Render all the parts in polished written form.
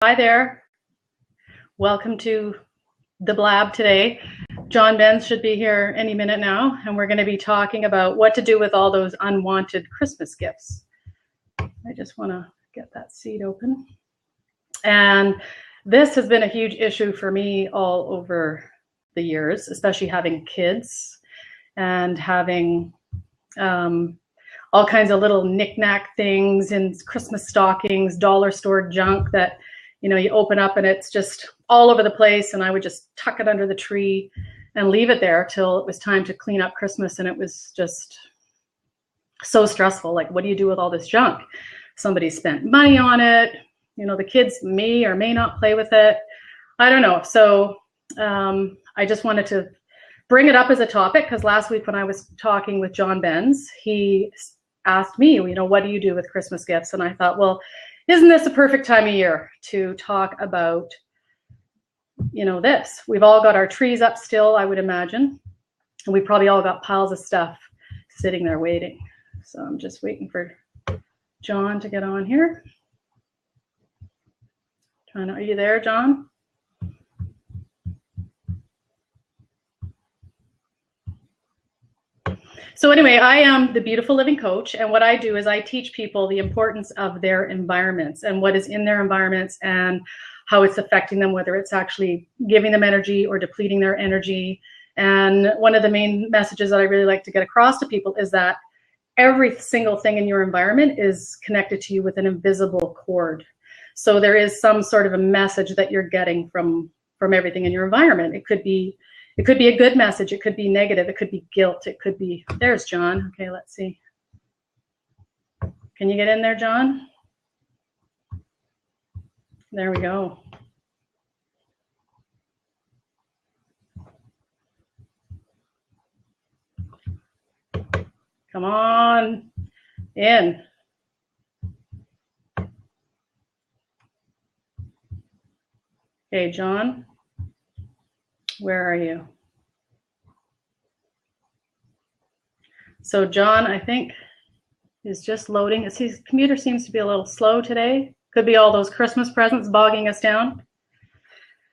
Hi there. Welcome to the Blab today. John Benz should be here any minute now, and we're going to be talking about what to do with all those unwanted Christmas gifts. I just want to get that seat open. And this has been a huge issue for me all over the years, especially having kids and having all kinds of little knick-knack things and Christmas stockings, dollar store junk that, you know, you open up and it's just all over the place. And I would just tuck it under the tree and leave it there till it was time to clean up Christmas. And it was just so stressful. Like, what do you do with all this junk? Somebody spent money on it. You know, the kids may or may not play with it. I don't know. So I just wanted to bring it up as a topic because last week when I was talking with John Benz, he asked me, you know, what do you do with Christmas gifts? And I thought, well, isn't this a perfect time of year to talk about, you know, this? We've all got our trees up still, I would imagine. And we probably all got piles of stuff sitting there waiting. So I'm just waiting for John to get on here. Are you there, John? So anyway, I am the Beautiful Living Coach, and what I do is I teach people the importance of their environments and what is in their environments and how it's affecting them, whether it's actually giving them energy or depleting their energy. And one of the main messages that I really like to get across to people is that every single thing in your environment is connected to you with an invisible cord. So there is some sort of a message that you're getting from everything in your environment. It could be a good message. It could be negative. It could be guilt. It could be, there's John. Okay, let's see. Can you get in there, John? There we go. Come on in. Okay, John, where are you? So John, I think, is just loading. His computer seems to be a little slow today. Could be all those Christmas presents bogging us down.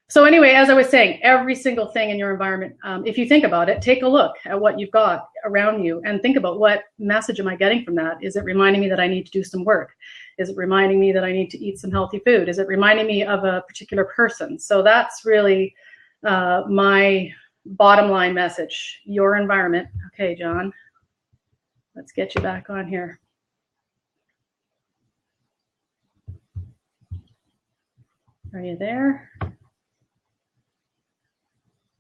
So anyway, as I was saying, every single thing in your environment, if you think about it, take a look at what you've got around you and think about what message am I getting from that? Is it reminding me that I need to do some work? Is it reminding me that I need to eat some healthy food? Is it reminding me of a particular person? So that's really my bottom line message, your environment. Okay, John, let's get you back on here. Are you there?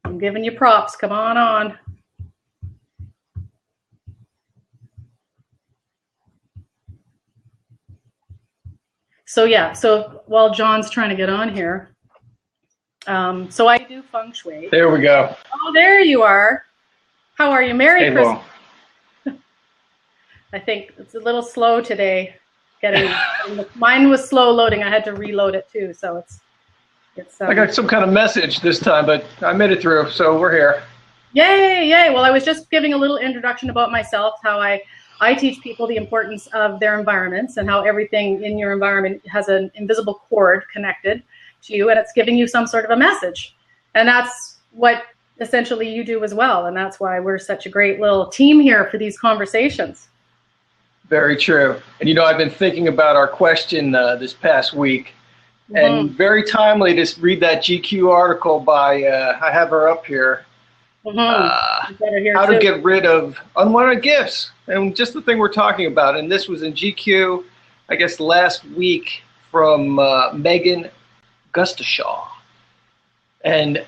I'm giving you props. Come on. So yeah, so while John's trying to get on here, so I do feng shui. There we go. Oh, there you are. How are you? Merry Christmas. I think it's a little slow today. Mine was slow loading. I had to reload it too, so it's I got some kind of message this time, but I made it through, so we're here. Yay. Well, I was just giving a little introduction about myself, how I teach people the importance of their environments and how everything in your environment has an invisible cord connected to you, and it's giving you some sort of a message. And that's what essentially you do as well, and that's why we're such a great little team here for these conversations. Very true. And you know, I've been thinking about our question this past week. And very timely to read that GQ article by, I have her up here, how to get rid of unwanted gifts. And just the thing we're talking about. And this was in GQ, I guess, last week from Megan Gustashaw. And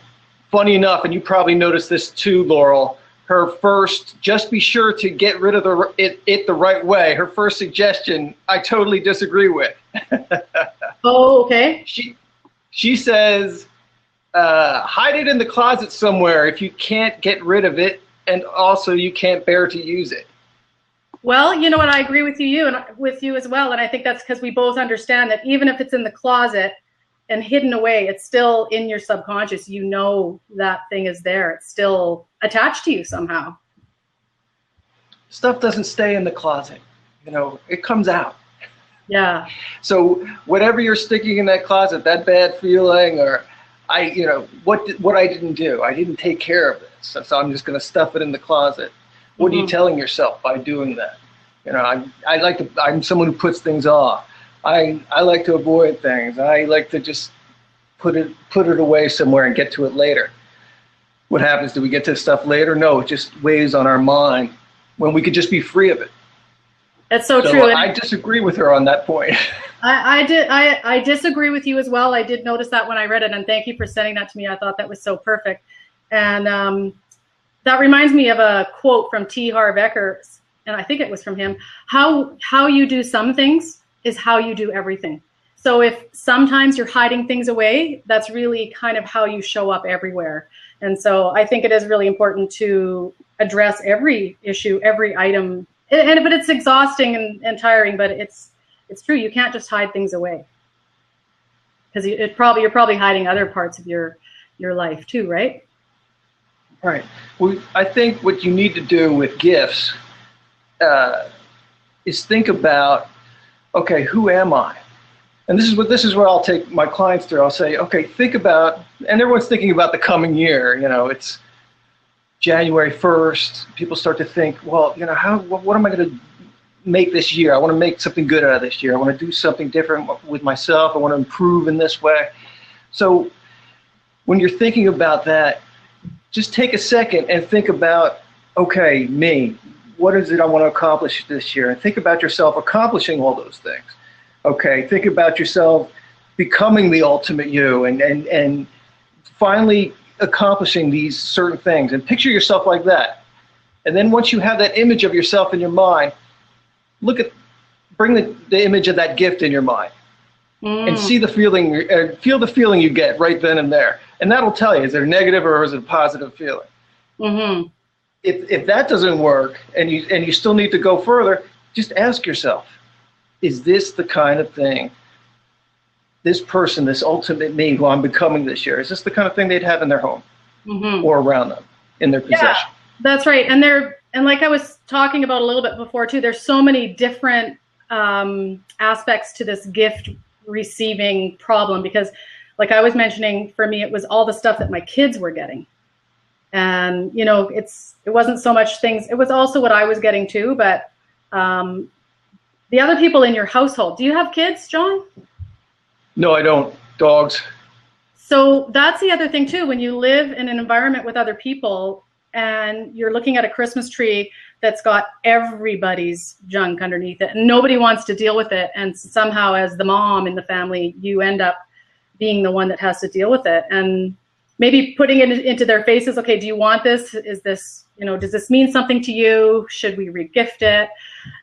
funny enough, and you probably noticed this too, Laurel, her first, just be sure to get rid of it the right way. Her first suggestion, I totally disagree with. Oh, okay. She says, hide it in the closet somewhere if you can't get rid of it, and also you can't bear to use it. Well, you know what? I agree with you and with you as well, and I think that's because we both understand that even if it's in the closet and hidden away, it's still in your subconscious. You know that thing is there. It's still attached to you somehow. Stuff doesn't stay in the closet. You know, it comes out. Yeah. So whatever you're sticking in that closet, that bad feeling, or what I didn't do, I didn't take care of this, so I'm just going to stuff it in the closet. What are you telling yourself by doing that? I'm someone who puts things off. I like to avoid things. I like to just put it away somewhere and get to it later. What happens? Do we get to stuff later? No, it just weighs on our mind when we could just be free of it. That's so true. I disagree with her on that point. I disagree with you as well. I did notice that when I read it, and thank you for sending that to me. I thought that was so perfect. And that reminds me of a quote from T. Harv Eker, and I think it was from him. How you do some things is how you do everything. So if sometimes you're hiding things away, that's really kind of how you show up everywhere. And so I think it is really important to address every issue, every item. But it's exhausting and tiring, but it's true. You can't just hide things away, because you're probably hiding other parts of your life too, right? Right. Well, I think what you need to do with gifts is think about, okay, who am I? And this is where I'll take my clients through. I'll say, okay, think about, and everyone's thinking about the coming year. It's January 1st. People start to think, well, what am I going to make this year? I want to make something good out of this year. I want to do something different with myself. I want to improve in this way. So when you're thinking about that, just take a second and think about, okay, me, what is it I want to accomplish this year? And think about yourself accomplishing all those things. Okay, think about yourself becoming the ultimate you and finally accomplishing these certain things, and picture yourself like that. And then once you have that image of yourself in your mind, bring the image of that gift in your mind and see the feeling, feel the feeling you get right then and there. And that'll tell you, is it a negative or is it a positive feeling? Mm-hmm. If that doesn't work and you still need to go further, just ask yourself, is this the kind of thing, this person, this ultimate me who I'm becoming this year, is this the kind of thing they'd have in their home or around them in their possession? Yeah, that's right. And like I was talking about a little bit before too, there's so many different aspects to this gift receiving problem, because like I was mentioning, for me, it was all the stuff that my kids were getting. And, it wasn't so much things, it was also what I was getting too, but the other people in your household. Do you have kids, John? No, I don't. Dogs. So that's the other thing too. When you live in an environment with other people and you're looking at a Christmas tree that's got everybody's junk underneath it and nobody wants to deal with it, and somehow as the mom in the family, you end up being the one that has to deal with it, and maybe putting it into their faces. Okay, do you want this? Is this, does this mean something to you? Should we regift it?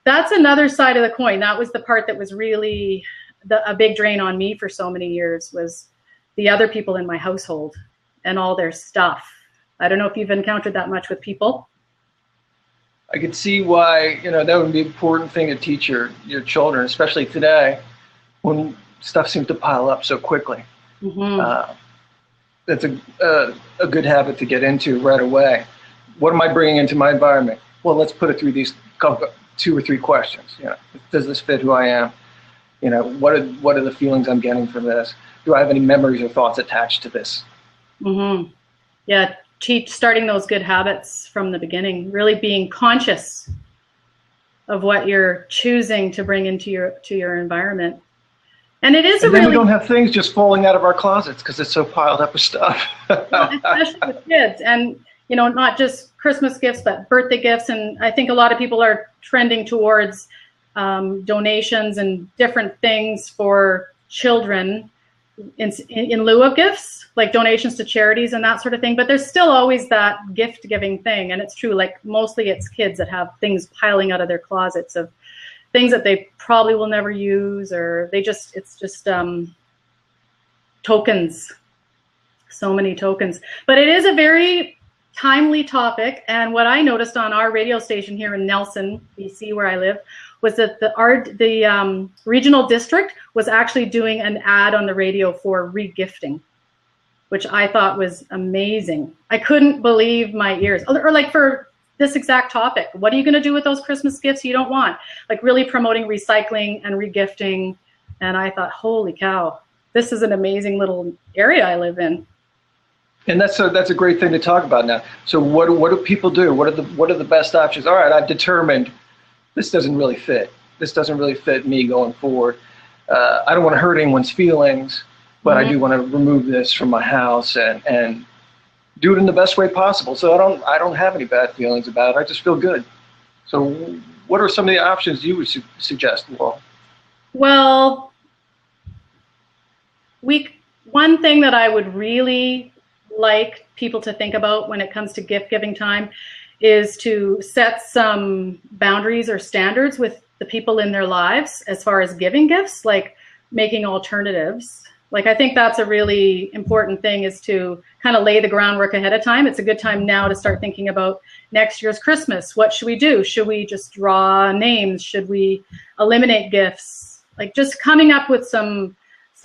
That's another side of the coin. That was the part that was really a big drain on me for so many years, was the other people in my household and all their stuff. I don't know if you've encountered that much with people. I could see why, that would be an important thing to teach your children, especially today when stuff seems to pile up so quickly. Mm-hmm. That's a good habit to get into right away. What am I bringing into my environment? Well, let's put it through these 2 or 3 questions. Does this fit who I am? What are the feelings I'm getting from this? Do I have any memories or thoughts attached to this? Mm-hmm. Yeah, starting those good habits from the beginning, really being conscious of what you're choosing to bring into your environment. And it is we don't have things just falling out of our closets because it's so piled up with stuff. Especially with kids, and not just Christmas gifts, but birthday gifts. And I think a lot of people are trending towards donations and different things for children in lieu of gifts, like donations to charities and that sort of thing. But there's still always that gift giving thing. And it's true, like mostly it's kids that have things piling out of their closets of things that they probably will never use, or it's just tokens, so many tokens. But it is a very timely topic. And what I noticed on our radio station here in Nelson, BC, where I live, was that the regional district was actually doing an ad on the radio for regifting, which I thought was amazing. I couldn't believe my ears. Or like for this exact topic. What are you going to do with those Christmas gifts you don't want? Like really promoting recycling and regifting. And I thought, holy cow, this is an amazing little area I live in. And that's a great thing to talk about now. So what do people do? What are the best options? All right, I've determined this doesn't really fit. This doesn't really fit me going forward. I don't want to hurt anyone's feelings, but I do want to remove this from my house and do it in the best way possible. So I don't have any bad feelings about it. I just feel good. So what are some of the options you would suggest, Laurel? Well, one thing that I would really like people to think about when it comes to gift giving time is to set some boundaries or standards with the people in their lives as far as giving gifts, like making alternatives. Like, I think that's a really important thing, is to kind of lay the groundwork ahead of time. It's a good time now to start thinking about next year's Christmas. What should we do? Should we just draw names? Should we eliminate gifts? Like, just coming up with some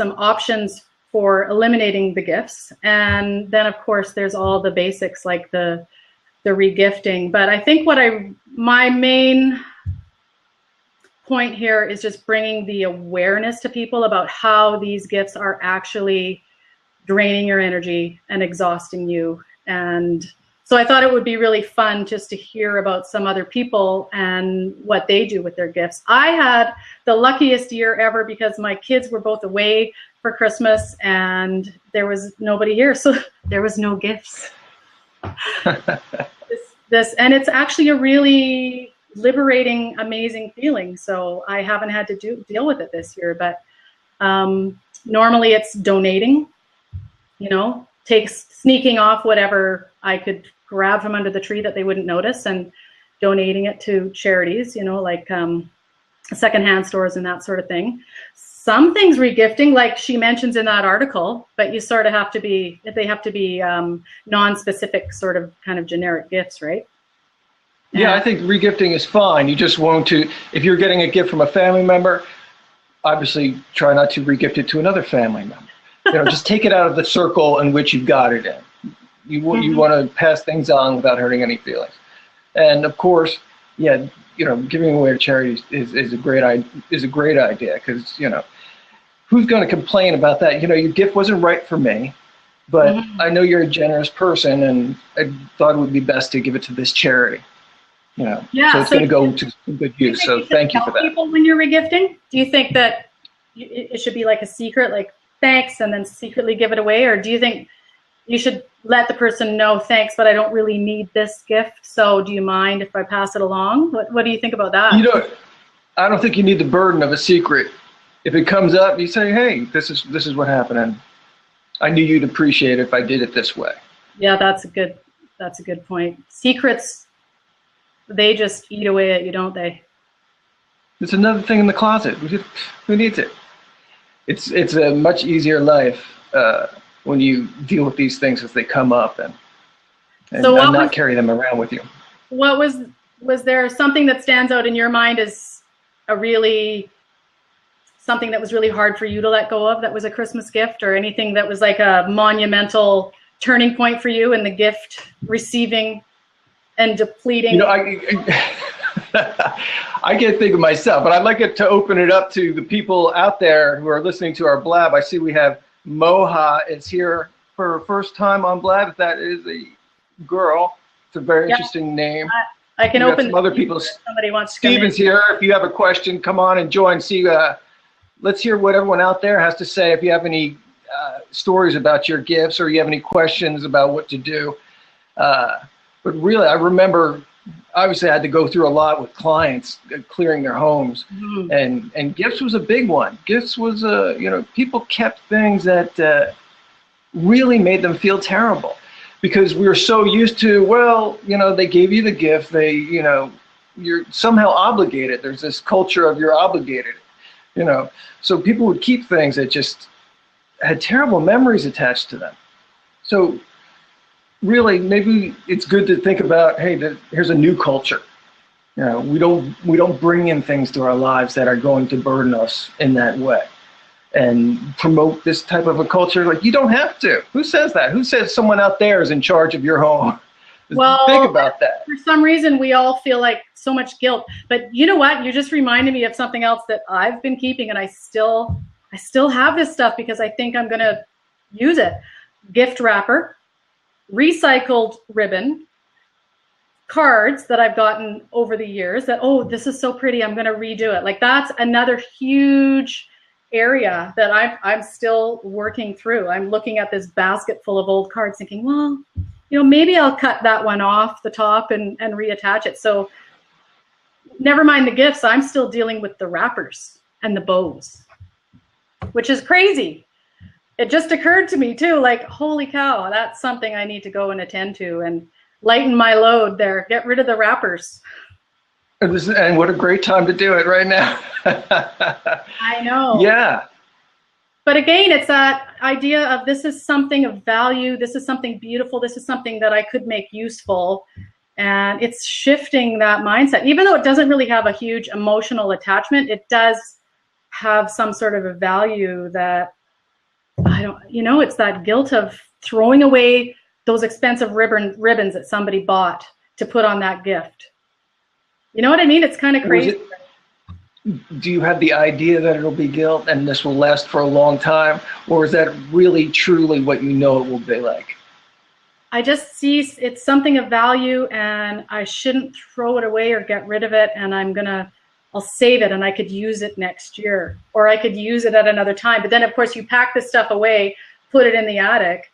options for eliminating the gifts. And then, of course, there's all the basics like the regifting. But I think my main point here is just bringing the awareness to people about how these gifts are actually draining your energy and exhausting you. And so I thought it would be really fun just to hear about some other people and what they do with their gifts. I had the luckiest year ever because my kids were both away for Christmas and there was nobody here, so there was no gifts. And it's actually a really liberating, amazing feeling. So I haven't had to deal with it this year, but normally it's donating, sneaking off whatever I could grab from under the tree that they wouldn't notice and donating it to charities, like secondhand stores and that sort of thing. Some things regifting, like she mentions in that article, but you sort of have to be non-specific, sort of kind of generic gifts, right? Yeah, I think regifting is fine. You just want to, if you're getting a gift from a family member, obviously try not to regift it to another family member. Just take it out of the circle in which you got it in. You want to pass things on without hurting any feelings. And of course, giving away to charities is a great idea, because who's going to complain about that? Your gift wasn't right for me, but I know you're a generous person, and I thought it would be best to give it to this charity. So it's going to go to some good use. So thank you for that. People, when you're regifting, do you think that it should be like a secret, like thanks, and then secretly give it away, or do you think you should let the person know, thanks, but I don't really need this gift, so do you mind if I pass it along? What do you think about that? I don't think you need the burden of a secret. If it comes up, you say, hey, this is what happened, and I knew you'd appreciate it if I did it this way. Yeah, that's a good point. Secrets, they just eat away at you, don't they? It's another thing in the closet. Who needs it? It's a much easier life when you deal with these things as they come up and not carry them around with you. What was there something that stands out in your mind as something that was really hard for you to let go of, that was a Christmas gift, or anything that was like a monumental turning point for you in the gift receiving and depleting? I can't think of myself, but I'd like it to open it up to the people out there who are listening to our Blab. I see we have Moha is here for her first time on Blab. If that is a girl, it's a very interesting name. I can open some other people. Somebody wants to Steven's here. If you have a question, come on and join. Let's hear what everyone out there has to say. If you have any stories about your gifts, or you have any questions about what to do. But really, I remember, obviously I had to go through a lot with clients clearing their homes, and gifts was a big one. Gifts was people kept things that really made them feel terrible, because we were so used to, they gave you the gift, you're somehow obligated. There's this culture of you're obligated, so people would keep things that just had terrible memories attached to them. So really, maybe it's good to think about, hey, here's a new culture. We don't bring in things to our lives that are going to burden us in that way, and promote this type of a culture. Like, you don't have to. Who says that? Who says someone out there is in charge of your home? Well, think about that. For some reason, we all feel like so much guilt. But you know what? You just reminded me of something else that I've been keeping, and I still have this stuff because I think I'm going to use it. Gift wrapper, recycled ribbon, cards that I've gotten over the years that, oh, this is so pretty, I'm going to redo it. Like, that's another huge area that I'm still working through. I'm looking at this basket full of old cards thinking, well, you know, maybe I'll cut that one off the top and reattach it. So never mind the gifts, I'm still dealing with the wrappers and the bows, which is crazy. It just occurred to me too, like, holy cow, that's something I need to go and attend to and lighten my load there. Get rid of the wrappers. And what a great time to do it right now. I know. Yeah. But again, it's that idea of this is something of value. This is something beautiful. This is something that I could make useful. And it's shifting that mindset. Even though it doesn't really have a huge emotional attachment, it does have some sort of a value that, it's that guilt of throwing away those expensive ribbons that somebody bought to put on that gift. You know what I mean? It's kind of crazy. Do you have the idea that it'll be guilt and this will last for a long time? Or is that really truly what you know it will be like? I just see it's something of value and I shouldn't throw it away or get rid of it. And I'll save it and I could use it next year, or I could use it at another time. But then of course you pack this stuff away, put it in the attic.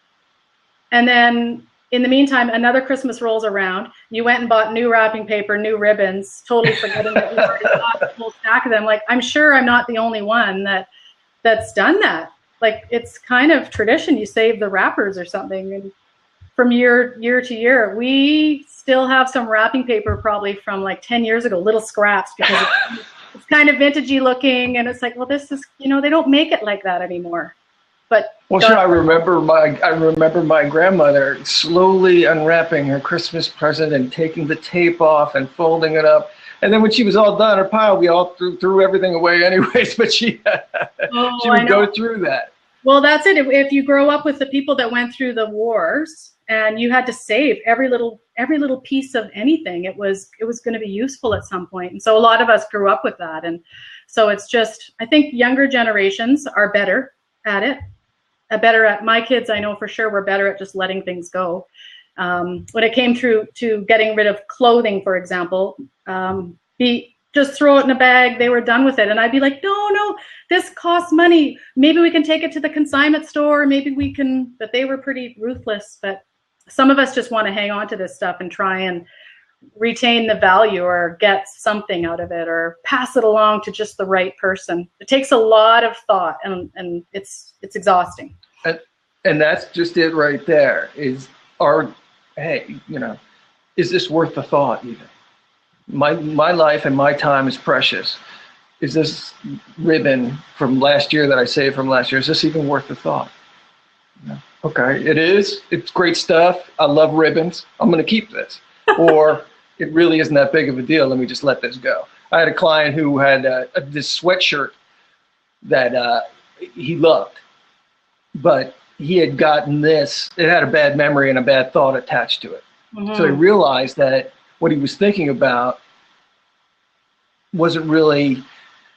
And then in the meantime, another Christmas rolls around. You went and bought new wrapping paper, new ribbons, totally forgetting that you already bought a whole stack of them. Like, I'm sure I'm not the only one that's done that. Like, it's kind of tradition. You save the wrappers or something. And from year to year, we still have some wrapping paper probably from like 10 years ago, little scraps, because it's kind of vintagey looking. And it's like, well, this is, they don't make it like that anymore. But sure. I remember my grandmother slowly unwrapping her Christmas present and taking the tape off and folding it up. And then when she was all done, her pile, we all threw everything away anyways. But she would go through that. Well, that's it. If you grow up with the people that went through the wars and you had to save every little piece of anything, it was going to be useful at some point. And so a lot of us grew up with that. And so it's just, I think younger generations are better at it. My kids, I know for sure, were better at just letting things go. When it came through to getting rid of clothing, for example, just throw it in a bag. They were done with it. And I'd be like, no, this costs money. Maybe we can take it to the consignment store. Maybe we can, but they were pretty ruthless. But some of us just want to hang on to this stuff and try and retain the value or get something out of it or pass it along to just the right person. It takes a lot of thought and it's exhausting. And that's just it right there is is this worth the thought even? My life and my time is precious. Is this ribbon from last year that I saved from last year, is this even worth the thought? Okay, it is. It's great stuff. I love ribbons. I'm going to keep this. Or it really isn't that big of a deal. Let me just let this go. I had a client who had this sweatshirt that he loved, but he had gotten this. It had a bad memory and a bad thought attached to it. Mm-hmm. So he realized that what he was thinking about wasn't really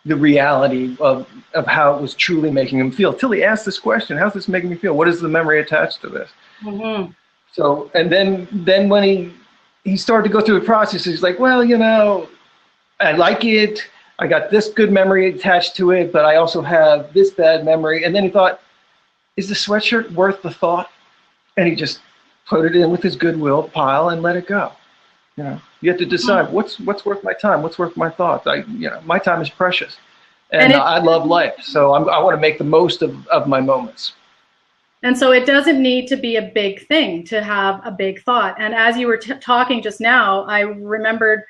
the reality of how it was truly making him feel. Till he asked this question, how's this making me feel? What is the memory attached to this? Mm-hmm. So, and then when he started to go through the process, he's like, well, I like it. I got this good memory attached to it, but I also have this bad memory. And then he thought, is the sweatshirt worth the thought? And he just put it in with his goodwill pile and let it go. You have to decide what's worth my time, what's worth my thoughts. My time is precious, and I love life, so I want to make the most of my moments. And so it doesn't need to be a big thing to have a big thought. And as you were talking just now, I remembered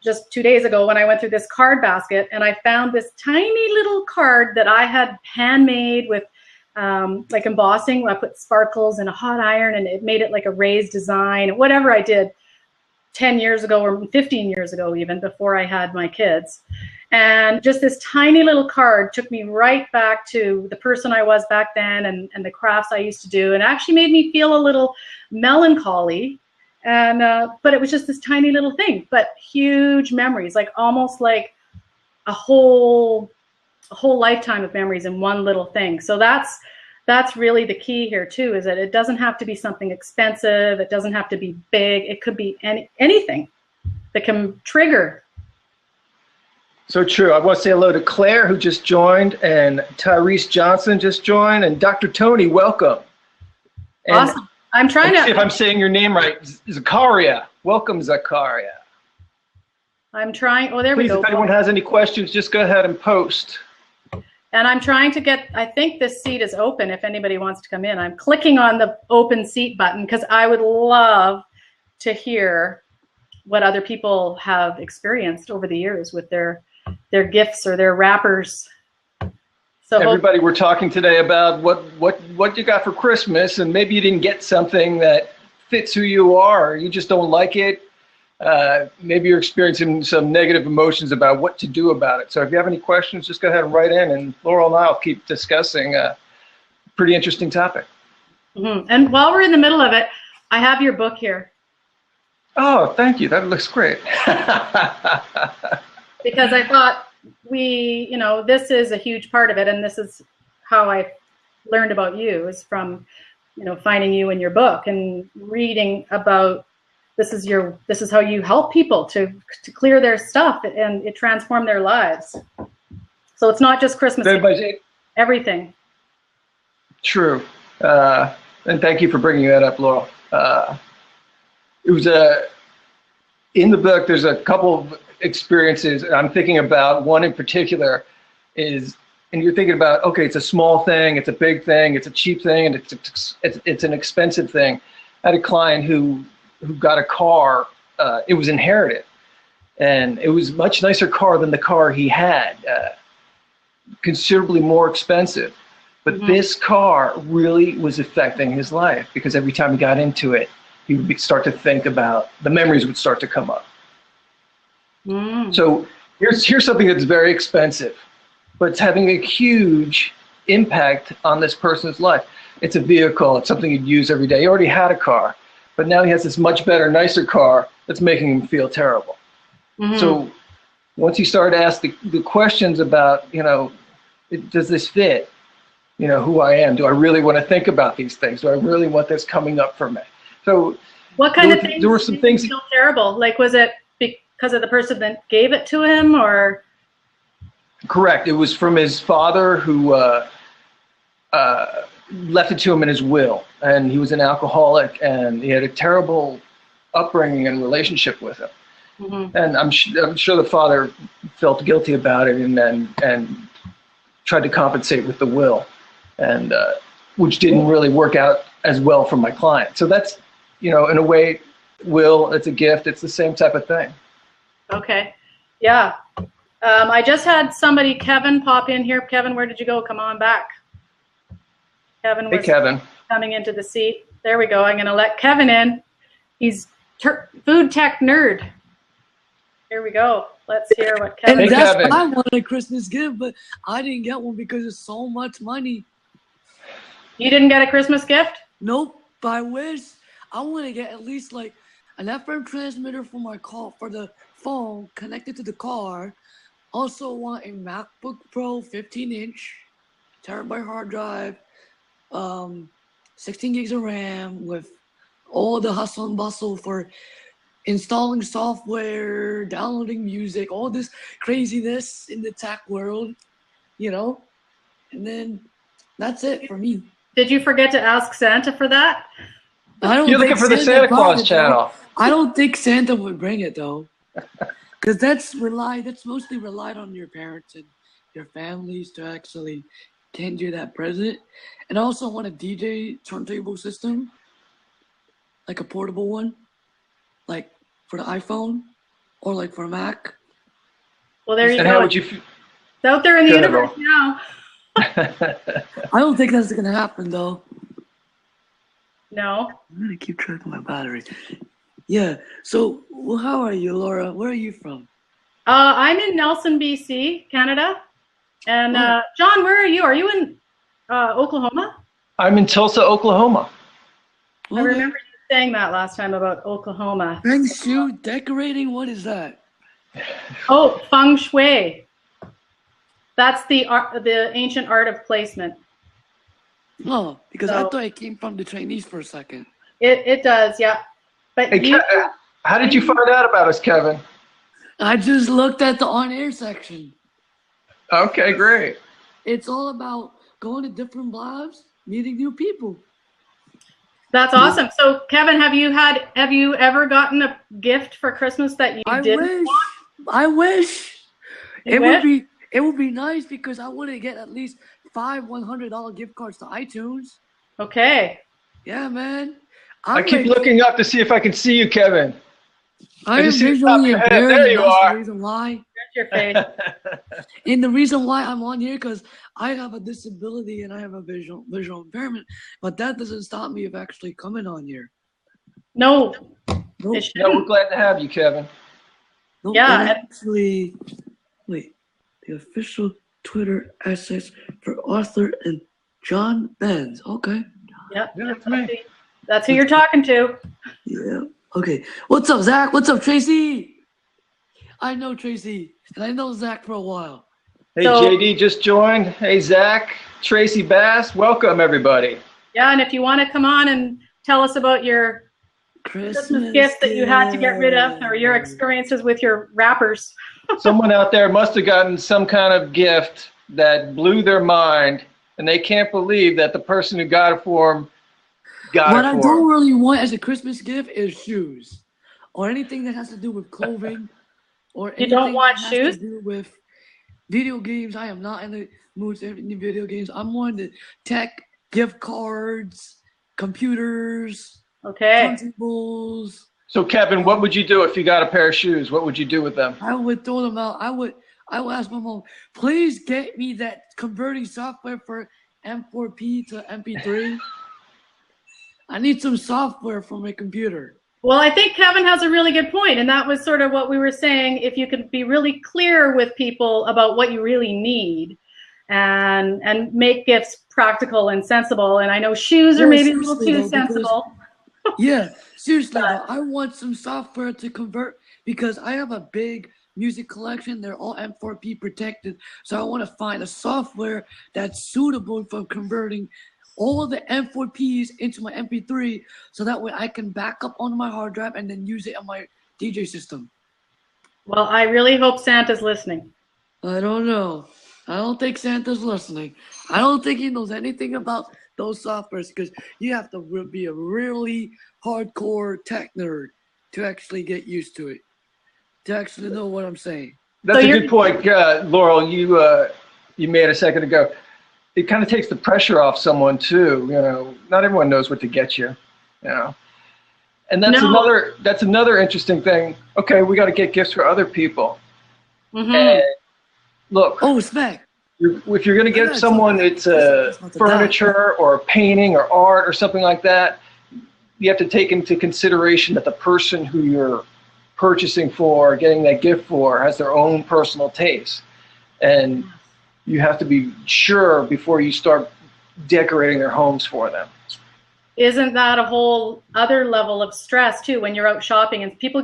just 2 days ago when I went through this card basket and I found this tiny little card that I had handmade with like embossing. I put sparkles in a hot iron and it made it like a raised design, whatever I did 10 years ago or 15 years ago, even before I had my kids. And just this tiny little card took me right back to the person I was back then and the crafts I used to do. And actually made me feel a little melancholy And but it was just this tiny little thing, but huge memories, like almost like a whole lifetime of memories in one little thing. So that's really the key here too, is that it doesn't have to be something expensive. It doesn't have to be big. It could be anything that can trigger. So true. I want to say hello to Claire, who just joined, and Tyrese Johnson just joined, and Dr. Tony, welcome. And awesome. I'm trying to see if I'm saying your name right. Zakaria. Welcome, Zakaria. I'm trying. Oh, there we Please, go. if anyone has any questions, just go ahead and post. And I'm trying to get, I think this seat is open if anybody wants to come in. I'm clicking on the open seat button because I would love to hear what other people have experienced over the years with their gifts or their wrappers. So everybody, we're talking today about what you got for Christmas, and maybe you didn't get something that fits who you are, or you just don't like it. Maybe you're experiencing some negative emotions about what to do about it. So if you have any questions, just go ahead and write in, and Laurel and I'll keep discussing a pretty interesting topic. Mm-hmm. And while we're in the middle of it, I have your book here. Oh, thank you. That looks great. Because I thought this is a huge part of it, and this is how I learned about you, is from, finding you in your book and reading about this is how you help people to clear their stuff, and it transformed their lives. So it's not just Christmas, everything. True. And thank you for bringing that up, Laurel. It was in the book, there's a couple of experiences I'm thinking about. One in particular is, and you're thinking about, okay, it's a small thing, it's a big thing, it's a cheap thing, and it's an expensive thing. I had a client who got a car. It was inherited, and it was a much nicer car than the car he had, considerably more expensive. But this car really was affecting his life, because every time he got into it, he would start to think about, the memories would start to come up. So here's something that's very expensive, but it's having a huge impact on this person's life. It's a vehicle. It's something he'd use every day. He already had a car, but now he has this much better, nicer car that's making him feel terrible. So once he started to ask the questions about, does this fit? Who I am? Do I really want to think about these things? Do I really want this coming up for me? So what kind of things? There were some things. Feel terrible. Like, was it because of the person that gave it to him, or? Correct. It was from his father, who left it to him in his will, and he was an alcoholic, and he had a terrible upbringing and relationship with him. And I'm sure the father felt guilty about it, and tried to compensate with the will, and which didn't really work out as well for my client. So that's, in a way, will, it's a gift. It's the same type of thing. Okay. Yeah. I just had somebody, Kevin, pop in here. Kevin, where did you go? Come on back. Kevin was coming into the seat. There we go. I'm going to let Kevin in. He's food tech nerd. Here we go. Let's hear what Kevin. And that's what I wanted a Christmas gift, but I didn't get one because it's so much money. You didn't get a Christmas gift? Nope. But I wish. I want to get at least like an FM transmitter for my car, for the phone connected to the car. Also want a MacBook Pro 15-inch, terabyte hard drive, 16 gigs of RAM with all the hustle and bustle for installing software, downloading music, all this craziness in the tech world, and then that's it for me. Did you forget to ask Santa for that? You're looking for the Santa Claus channel. I don't think Santa would bring it though, because that's mostly relied on your parents and your families to actually hand you that present. And I also want a DJ turntable system, like a portable one, like for the iPhone or like for a Mac. Well, there you go. And how would you feel? It's out there in the universe now. I don't think that's gonna happen though. No. I'm gonna keep track of my battery. Yeah. So, how are you, Laura? Where are you from? I'm in Nelson, BC, Canada. And John, where are you? Are you in Oklahoma? I'm in Tulsa, Oklahoma. I remember you saying that last time about Oklahoma. Feng Shui decorating? What is that? Oh, feng shui. That's the ancient art of placement. Oh, because I So- thought it came from the Chinese for a second. It does, yeah. But Hey, how did you find out about us, Kevin? I just looked at the on-air section. Okay, great. It's all about going to different blabs, meeting new people. that's awesome. So, Kevin, have you ever gotten a gift for Christmas that you didn't want? I wish. You It would be nice because I want to get at least 5 $100 gift cards to iTunes. Okay. Yeah, man. I keep looking up to see if I can see you, Kevin. I am just see the top of visually your head. impaired. There And you that's are. the reason why. There's your face. And the reason why I'm on here because I have a disability and I have a visual impairment, but that doesn't stop me of actually coming on here. No. Nope. It No, we're shouldn't. glad to have you, Kevin. Nope, Yeah, and and- actually, wait, the official Twitter assets for Arthur and John Benz. Okay. Yeah, Yeah, that's me. that's who you're talking to. Yeah. Okay. What's up, Zach? What's up, Tracy? I know Tracy, and I know Zach for a while. Hey, So- JD just joined. Hey, Zach, Tracy Bass, welcome everybody. Yeah, and if you want to come on and tell us about your Christmas gift that you had to get rid of or your experiences with your wrappers. Someone out there must have gotten some kind of gift that blew their mind, and they can't believe that the person who got it for them got What it I for don't them. really want as a Christmas gift is shoes, or anything that has to do with clothing, or You anything don't want that has shoes? to do with video games. I am not in the mood for any video games. I'm more into tech, gift cards, computers, Okay. consumables. So, Kevin, what would you do if you got a pair of shoes? What would you do with them? I would throw them out. I would ask my mom, please get me that converting software for M4P to MP3. I need some software for my computer. Well, I think Kevin has a really good point, and that was sort of what we were saying. If you could be really clear with people about what you really need, and make gifts practical and sensible. And I know shoes are Yeah, maybe a little seriously, too though, because- sensible. Yeah, seriously, though, I want some software to convert because I have a big music collection. They're all M4P protected. So I want to find a software that's suitable for converting all the M4Ps into my MP3 so that way I can back up onto my hard drive and then use it on my DJ system. Well, I really hope Santa's listening. I don't know. I don't think Santa's listening. I don't think he knows anything about those softwares because you have to be a really hardcore tech nerd to actually get used to it, to actually know what I'm saying. That's So a you're- good point, Laurel. You made a second ago. It kind of takes the pressure off someone too. You know, not everyone knows what to get you. You know, and that's No. another interesting thing. Okay, we got to get gifts for other people. Mhm. And look, Oh, Smack. if you're going to Yeah, give it's someone not- it's it's not the furniture or a painting or art or something like that, you have to take into consideration that the person who you're purchasing for, getting that gift for, has their own personal taste. And you have to be sure before you start decorating their homes for them. Isn't that a whole other level of stress too when you're out shopping and people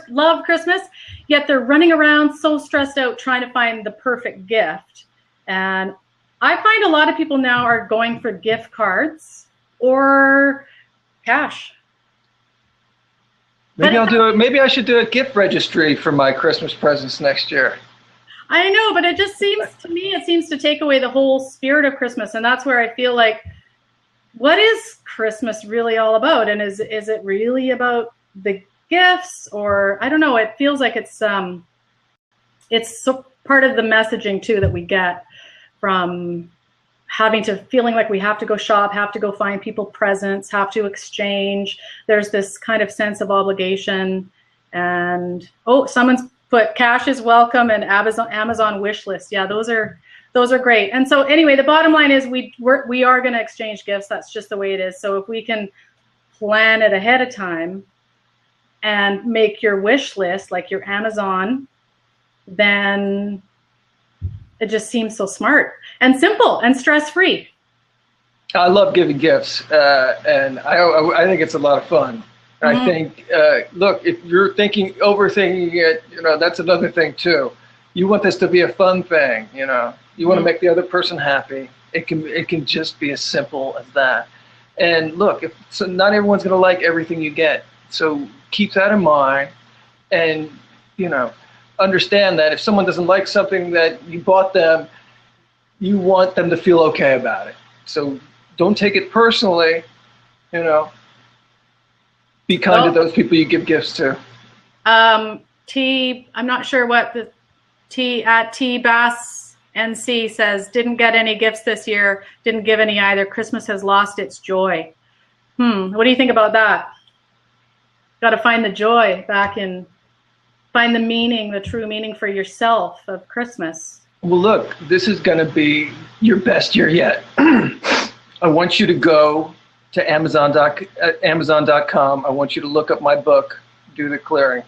love Christmas, yet they're running around so stressed out trying to find the perfect gift. And I find a lot of people now are going for gift cards or cash. Maybe I should do a gift registry for my Christmas presents next year. I know, but it just seems to me, it seems to take away the whole spirit of Christmas. And that's where I feel like, what is Christmas really all about? And is it really about the gifts, or I don't know, it feels like it's so part of the messaging too that we get from feeling like we have to go shop, have to go find people presents, have to exchange. There's this kind of sense of obligation. And someone's put cash is welcome and Amazon wish list. Yeah, those are great. And so anyway, the bottom line is we are going to exchange gifts. That's just the way it is. So if we can plan it ahead of time and make your wish list like your Amazon, then it just seems so smart and simple and stress-free. I love giving gifts, and I think it's a lot of fun. And I think, look, if you're overthinking it, that's another thing too. You want this to be a fun thing, You want to make the other person happy. It can just be as simple as that. And look, so not everyone's going to like everything you get. So keep that in mind, and understand that if someone doesn't like something that you bought them, you want them to feel okay about it. So don't take it personally, Be kind to those people you give gifts to. I'm not sure what the T Bass NC says. Didn't get any gifts this year. Didn't give any either. Christmas has lost its joy. What do you think about that? Got to find the joy back in. Find the meaning, the true meaning for yourself of Christmas. Well, look, this is going to be your best year yet. I want you to go to Amazon.com. I want you to look up my book, Do the Clearing.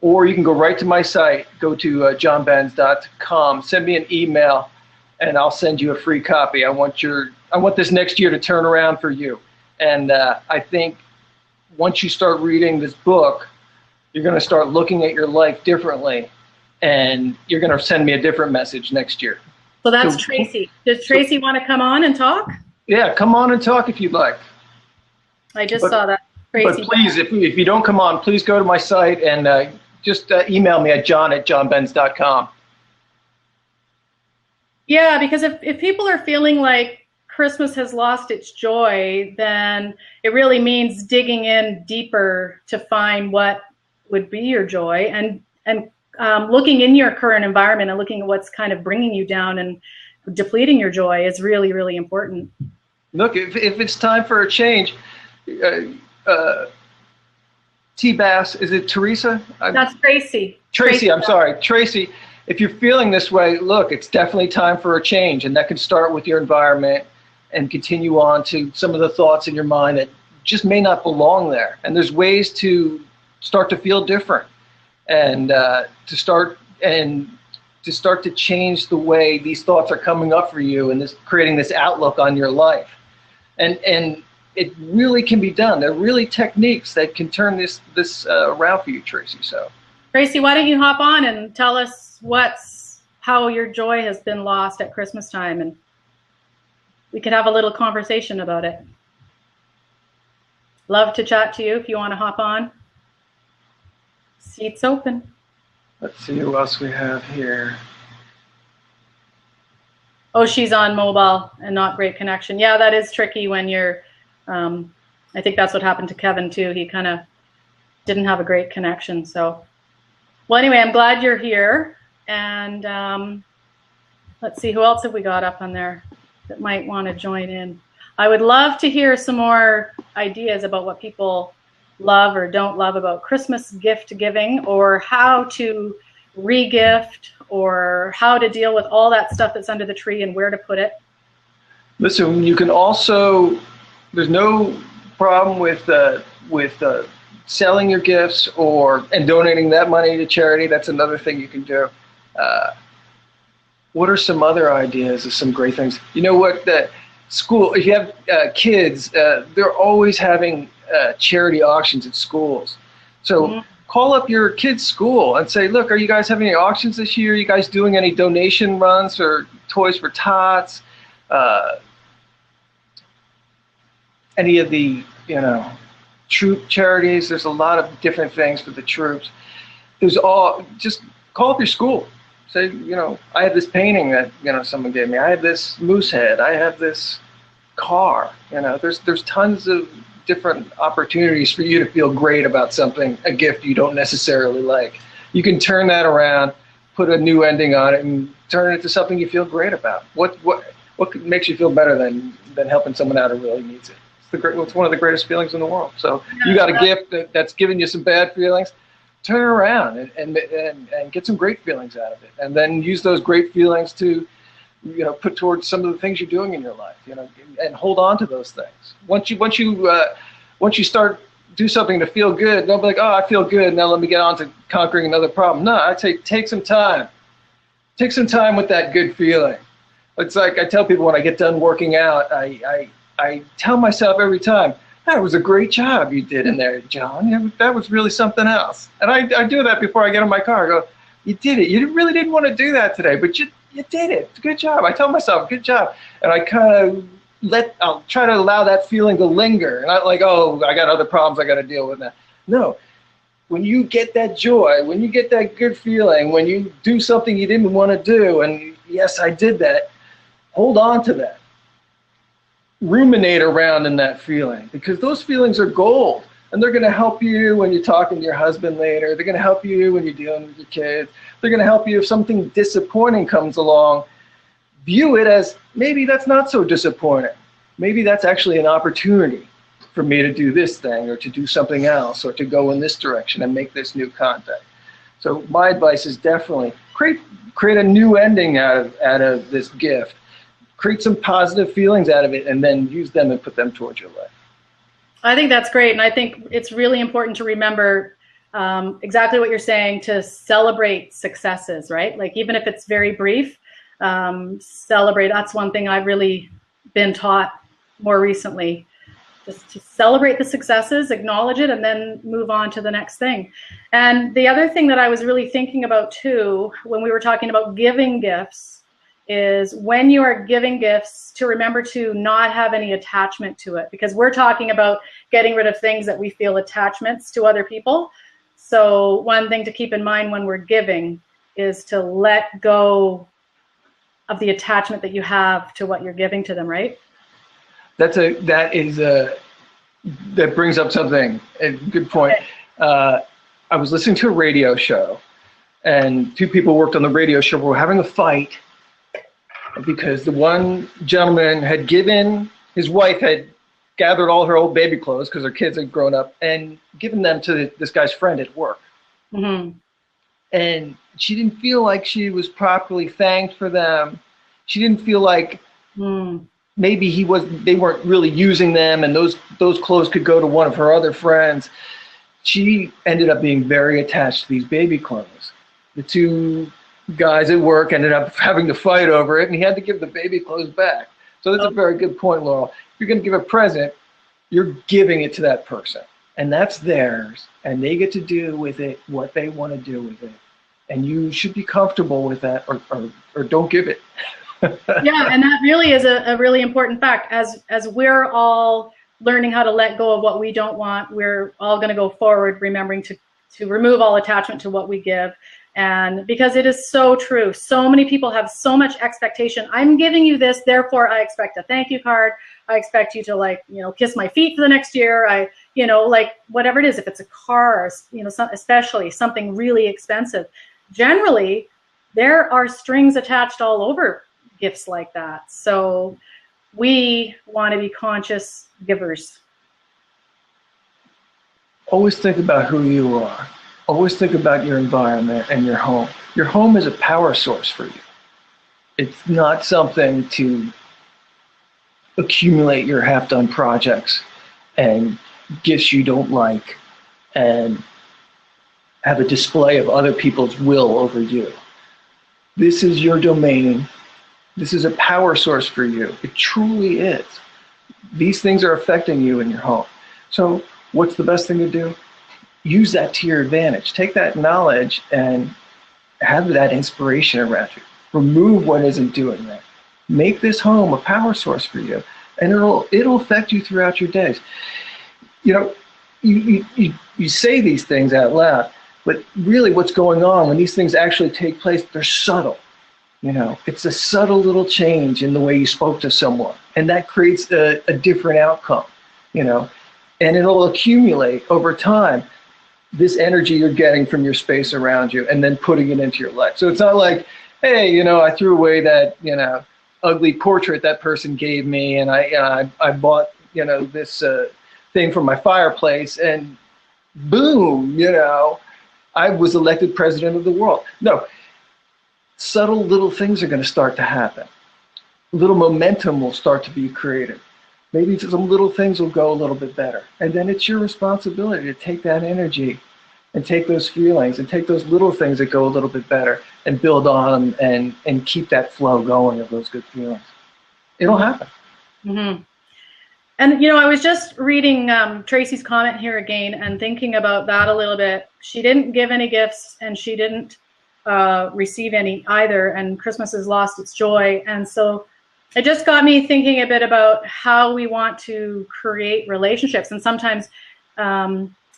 Or you can go right to my site, go to johnbenz.com, send me an email, and I'll send you a free copy. I want this next year to turn around for you. And I think once you start reading this book, you're going to start looking at your life differently, and you're going to send me a different message next year. So that's Tracy. Does Tracy want to come on and talk? Yeah, come on and talk if you'd like. I just saw that. Tracy. But please, if you don't come on, please go to my site and just email me at john@johnbenz.com. Yeah, because if people are feeling like Christmas has lost its joy, then it really means digging in deeper to find what would be your joy, and looking in your current environment and looking at what's kind of bringing you down and depleting your joy is really, really important. Look, if it's time for a change, T-Bass, is it Teresa? That's Tracy. Tracy, I'm sorry. Tracy, if you're feeling this way, look, it's definitely time for a change, and that can start with your environment and continue on to some of the thoughts in your mind that just may not belong there. And there's ways to start to feel different, and to start to change the way these thoughts are coming up for you, and creating this outlook on your life. And it really can be done. There are really techniques that can turn this around for you, Tracy. So, Tracy, why don't you hop on and tell us how your joy has been lost at Christmas time, and we could have a little conversation about it. Love to chat to you if you want to hop on. Seats open. Let's see who else we have here. Oh, she's on mobile and not great connection. Yeah, that is tricky when you're, I think that's what happened to Kevin too. He kind of didn't have a great connection. So, well, anyway, I'm glad you're here. And let's see, who else have we got up on there that might want to join in? I would love to hear some more ideas about what people love or don't love about Christmas gift giving, or how to re-gift, or how to deal with all that stuff that's under the tree and where to put it. Listen, you can also, there's no problem with selling your gifts and donating that money to charity. That's another thing you can do. What are some other ideas of some great things? You know what, school, if you have kids, they're always having charity auctions at schools. So call up your kid's school and say, look, are you guys having any auctions this year? Are you guys doing any donation runs for Toys for Tots? Any of the, troop charities? There's a lot of different things for the troops. Just call up your school. Say, I have this painting that, someone gave me. I have this moose head. I have this car. There's tons of different opportunities for you to feel great about something, a gift you don't necessarily like. You can turn that around, put a new ending on it, and turn it into something you feel great about. What makes you feel better than helping someone out who really needs it? It's one of the greatest feelings in the world. So you got a gift that's giving you some bad feelings, turn it around and get some great feelings out of it, and then use those great feelings to put towards some of the things you're doing in your life, and hold on to those things. Once you start do something to feel good, don't be like, oh, I feel good, now let me get on to conquering another problem. No, I'd say take some time with that good feeling. It's like I tell people when I get done working out, I tell myself every time, that was a great job you did in there, John. Yeah, that was really something else. And I do that before I get in my car. I go, you did it. You really didn't want to do that today, but you did it. Good job. I tell myself, good job. And I kind of I'll try to allow that feeling to linger. Not like, oh, I got other problems I got to deal with now. No. When you get that joy, when you get that good feeling, when you do something you didn't want to do, and yes, I did that, hold on to that. Ruminate around in that feeling, because those feelings are gold, and they're going to help you when you're talking to your husband later. They're going to help you when you're dealing with your kids. They're going to help you if something disappointing comes along. View it as, maybe that's not so disappointing. Maybe that's actually an opportunity for me to do this thing, or to do something else, or to go in this direction and make this new contact. So my advice is definitely create a new ending out of this gift. Create some positive feelings out of it, and then use them and put them towards your life. I think that's great. And I think it's really important to remember exactly what you're saying, to celebrate successes, right? Like, even if it's very brief, celebrate. That's one thing I've really been taught more recently. Just to celebrate the successes, acknowledge it, and then move on to the next thing. And the other thing that I was really thinking about too, when we were talking about giving gifts, is when you are giving gifts, to remember to not have any attachment to it, because we're talking about getting rid of things that we feel attachments to other people. So one thing to keep in mind when we're giving is to let go of the attachment that you have to what you're giving to them, right? That brings up something, a good point. I was listening to a radio show, and two people worked on the radio show were having a fight, because the one gentleman had given, his wife had gathered all her old baby clothes because her kids had grown up, and given them to this guy's friend at work. Mm-hmm. And she didn't feel like she was properly thanked for them. She didn't feel like maybe they weren't really using them, and those clothes could go to one of her other friends. She ended up being very attached to these baby clothes. The two guys at work ended up having to fight over it, and he had to give the baby clothes back. So that's a very good point, Laurel. If you're going to give a present, you're giving it to that person, and that's theirs, and they get to do with it what they want to do with it. And you should be comfortable with that, or don't give it. Yeah, and that really is a really important fact. As we're all learning how to let go of what we don't want, we're all going to go forward remembering to remove all attachment to what we give. And because it is so true, so many people have so much expectation. I'm giving you this, therefore I expect a thank you card. I expect you to kiss my feet for the next year. Whatever it is, if it's a car, or, especially something really expensive. Generally, there are strings attached all over gifts like that. So we want to be conscious givers. Always think about who you are. Always think about your environment and your home. Your home is a power source for you. It's not something to accumulate your half-done projects and gifts you don't like and have a display of other people's will over you. This is your domain. This is a power source for you. It truly is. These things are affecting you in your home. So what's the best thing to do? Use that to your advantage. Take that knowledge and have that inspiration around you. Remove what isn't doing that. Make this home a power source for you, and it'll affect you throughout your days. You say these things out loud, but really what's going on when these things actually take place, they're subtle. It's a subtle little change in the way you spoke to someone, and that creates a different outcome, and it'll accumulate over time, this energy you're getting from your space around you, and then putting it into your life. So it's not like, hey, I threw away that, ugly portrait that person gave me, and I bought, this thing from my fireplace, and boom, I was elected president of the world. No. Subtle little things are going to start to happen. Little momentum will start to be created. Maybe some little things will go a little bit better. And then it's your responsibility to take that energy and take those feelings and take those little things that go a little bit better and build on them and keep that flow going of those good feelings. It'll happen. Mm-hmm. And, you know, I was just reading Tracy's comment here again and thinking about that a little bit. She didn't give any gifts and she didn't receive any either, and Christmas has lost its joy. And so it just got me thinking a bit about how we want to create relationships. And sometimes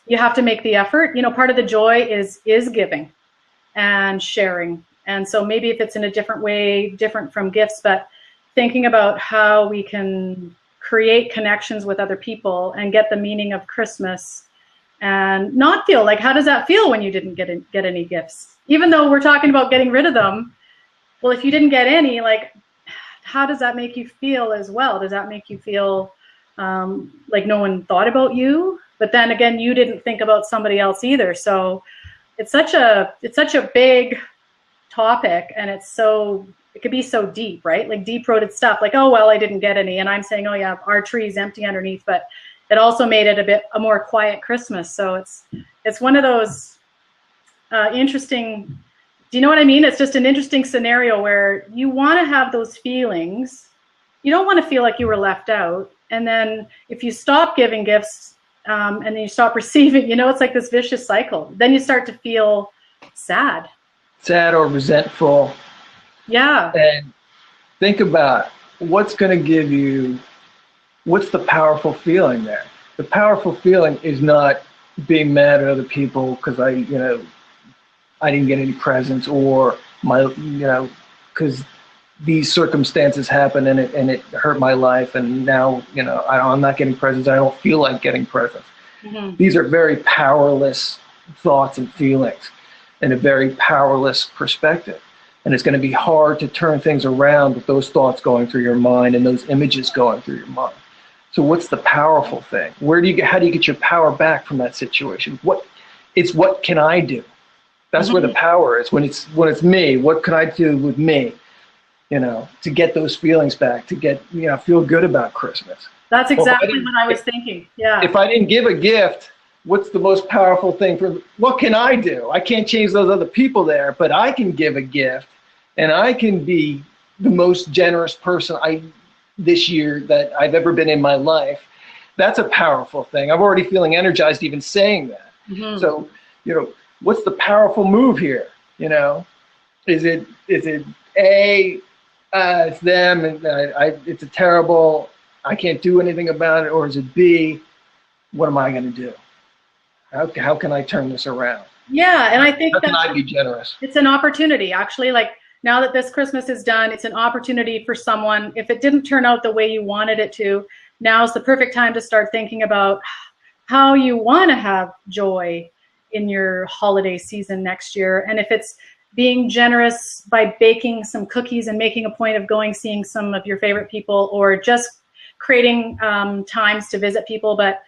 you have to make the effort. You know, part of the joy is giving and sharing. And so maybe if it's in a different way, different from gifts, but thinking about how we can create connections with other people and get the meaning of Christmas and not feel like, how does that feel when you didn't get any gifts? Even though we're talking about getting rid of them, well, if you didn't get any, like, how does that make you feel as well? Does that make you feel like no one thought about you? But then again, you didn't think about somebody else either. So it's such a big topic, and it could be so deep, right? Like deep-rooted stuff, like, oh, well, I didn't get any. And I'm saying, oh, yeah, our tree's empty underneath. But it also made it a more quiet Christmas. So it's one of those interesting, do you know what I mean? It's just an interesting scenario where you want to have those feelings. You don't want to feel like you were left out. And then if you stop giving gifts and then you stop receiving, you know, it's like this vicious cycle. Then you start to feel sad. Sad or resentful. Yeah. And think about what's going to give you, what's the powerful feeling there? The powerful feeling is not being mad at other people because I didn't get any presents, or because these circumstances happened and it hurt my life, and now, I'm not getting presents. I don't feel like getting presents. Mm-hmm. These are very powerless thoughts and feelings and a very powerless perspective. And it's going to be hard to turn things around with those thoughts going through your mind and those images going through your mind. So what's the powerful thing? How do you get your power back from that situation? What can I do? That's mm-hmm. where the power is. When it's me, what can I do with me? To get those feelings back, to get, feel good about Christmas. That's exactly what I was thinking. Yeah. If I didn't give a gift, what's the most powerful thing what can I do? I can't change those other people there, but I can give a gift, and I can be the most generous person this year that I've ever been in my life. That's a powerful thing. I'm already feeling energized even saying that. Mm-hmm. So, what's the powerful move here? Is it it's them and it's a terrible, I can't do anything about it, or is it B, what am I going to do? How can I turn this around? Yeah, and I think how can I be generous? It's an opportunity, actually. Like, now that this Christmas is done, it's an opportunity for someone. If it didn't turn out the way you wanted it to, now's the perfect time to start thinking about how you want to have joy in your holiday season next year. And if it's being generous by baking some cookies and making a point of seeing some of your favorite people, or just creating times to visit people. But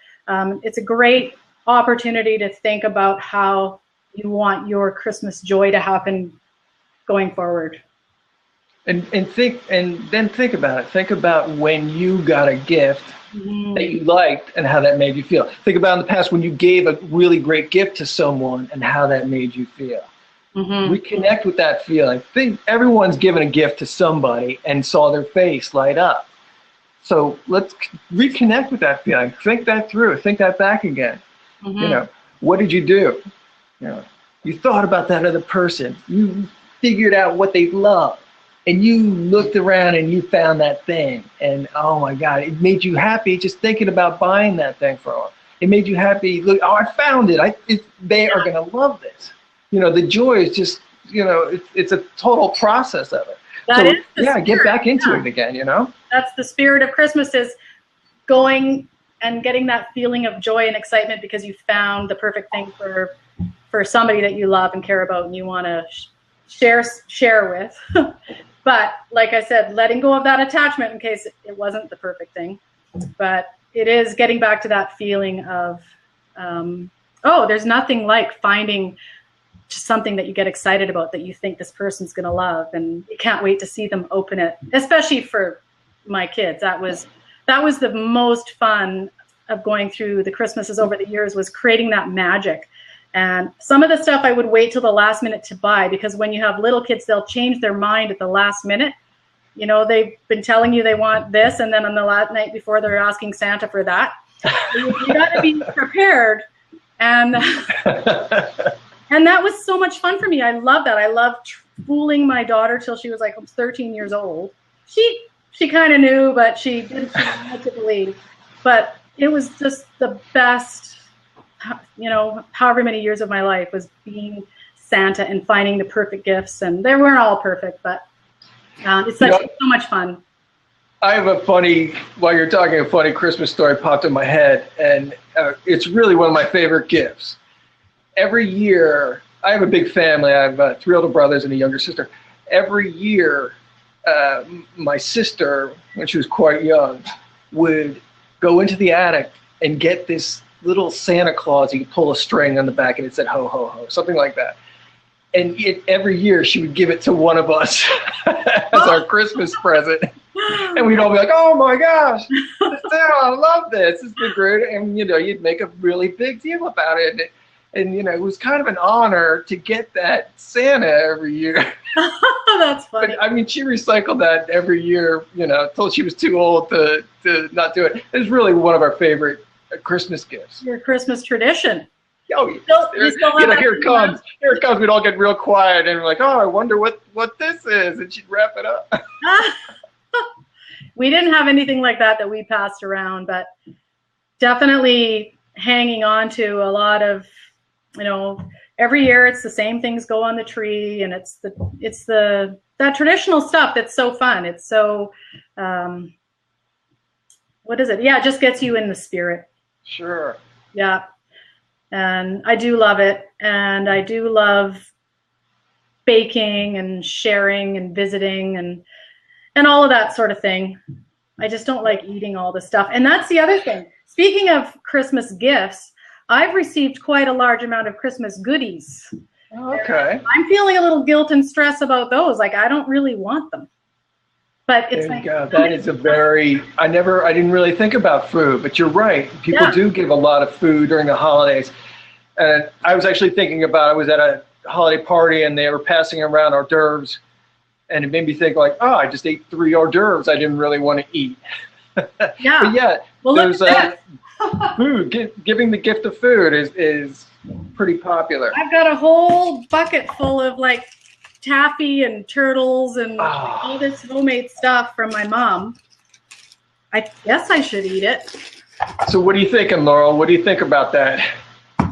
it's a great opportunity to think about how you want your Christmas joy to happen going forward. And then think about it. Think about when you got a gift mm-hmm. that you liked and how that made you feel. Think about in the past when you gave a really great gift to someone and how that made you feel. Mm-hmm. Reconnect with that feeling. Think everyone's given a gift to somebody and saw their face light up. So let's reconnect with that feeling. Think that through. Think that back again. Mm-hmm. What did you do? You thought about that other person. You figured out what they love, and you looked around and you found that thing. And oh my God, it made you happy just thinking about buying that thing for them. It made you happy. Look, oh, I found it. They are going to love this. The joy is just, it's a total process of it. Get back into it again, That's the spirit of Christmas, is going and getting that feeling of joy and excitement because you found the perfect thing for somebody that you love and care about and you want to share with. But like I said, letting go of that attachment in case it wasn't the perfect thing. But it is getting back to that feeling of, there's nothing like finding something that you get excited about that you think this person's going to love, and you can't wait to see them open it. Especially for my kids, that was the most fun of going through the Christmases over the years, was creating that magic And some of the stuff I would wait till the last minute to buy, because when you have little kids, they'll change their mind at the last minute. You know, they've been telling you they want this, and then on the last night before, they're asking Santa for that. You got to be prepared. And and that was so much fun for me. I love that. I loved fooling my daughter till she was like 13 years old. She kind of knew, but she didn't want to believe. But it was just the best, you know, however many years of my life was being Santa and finding the perfect gifts. And they weren't all perfect, but it's so much fun. I have while you're talking, a funny Christmas story popped in my head, and it's really one of my favorite gifts. Every year, I have a big family. I have 3 older brothers and a younger sister. Every year, my sister, when she was quite young, would go into the attic and get this little Santa Claus. You could pull a string on the back and it said ho, ho, ho, something like that. And every year she would give it to one of us as our Christmas present. And we'd all be like, oh my gosh, Santa, I love this. This has been great. And, you know, you'd make a really big deal about it. And, you know, it was kind of an honor to get that Santa every year. That's funny. But, I mean, she recycled that every year, you know, until she was too old to not do it. It was really one of our favorite Christmas gifts. Your Christmas tradition. Oh, you know, here it comes. Here it comes. We'd all get real quiet and we're like, oh, I wonder what this is. And she'd wrap it up. We didn't have anything like that we passed around, but definitely hanging on to a lot of, you know, every year it's the same things go on the tree, and it's that traditional stuff that's so fun. It's so, what is it? Yeah, it just gets you in the spirit. Sure. Yeah. And I do love it. And I do love baking and sharing and visiting and all of that sort of thing. I just don't like eating all the stuff. And that's the other thing. Speaking of Christmas gifts, I've received quite a large amount of Christmas goodies. Okay. I'm feeling a little guilt and stress about those. Like, I don't really want them. But it's there you go. That is I didn't really think about food, but you're right. People do give a lot of food during the holidays. And I was actually thinking about, I was at a holiday party and they were passing around hors d'oeuvres, and it made me think like, oh, I just ate 3 hors d'oeuvres I didn't really want to eat. Yeah. But yeah, well, there's food. Giving the gift of food is pretty popular. I've got a whole bucket full of like taffy and turtles and all this homemade stuff from my mom. I guess I should eat it. So what are you thinking, Laurel? What do you think about that?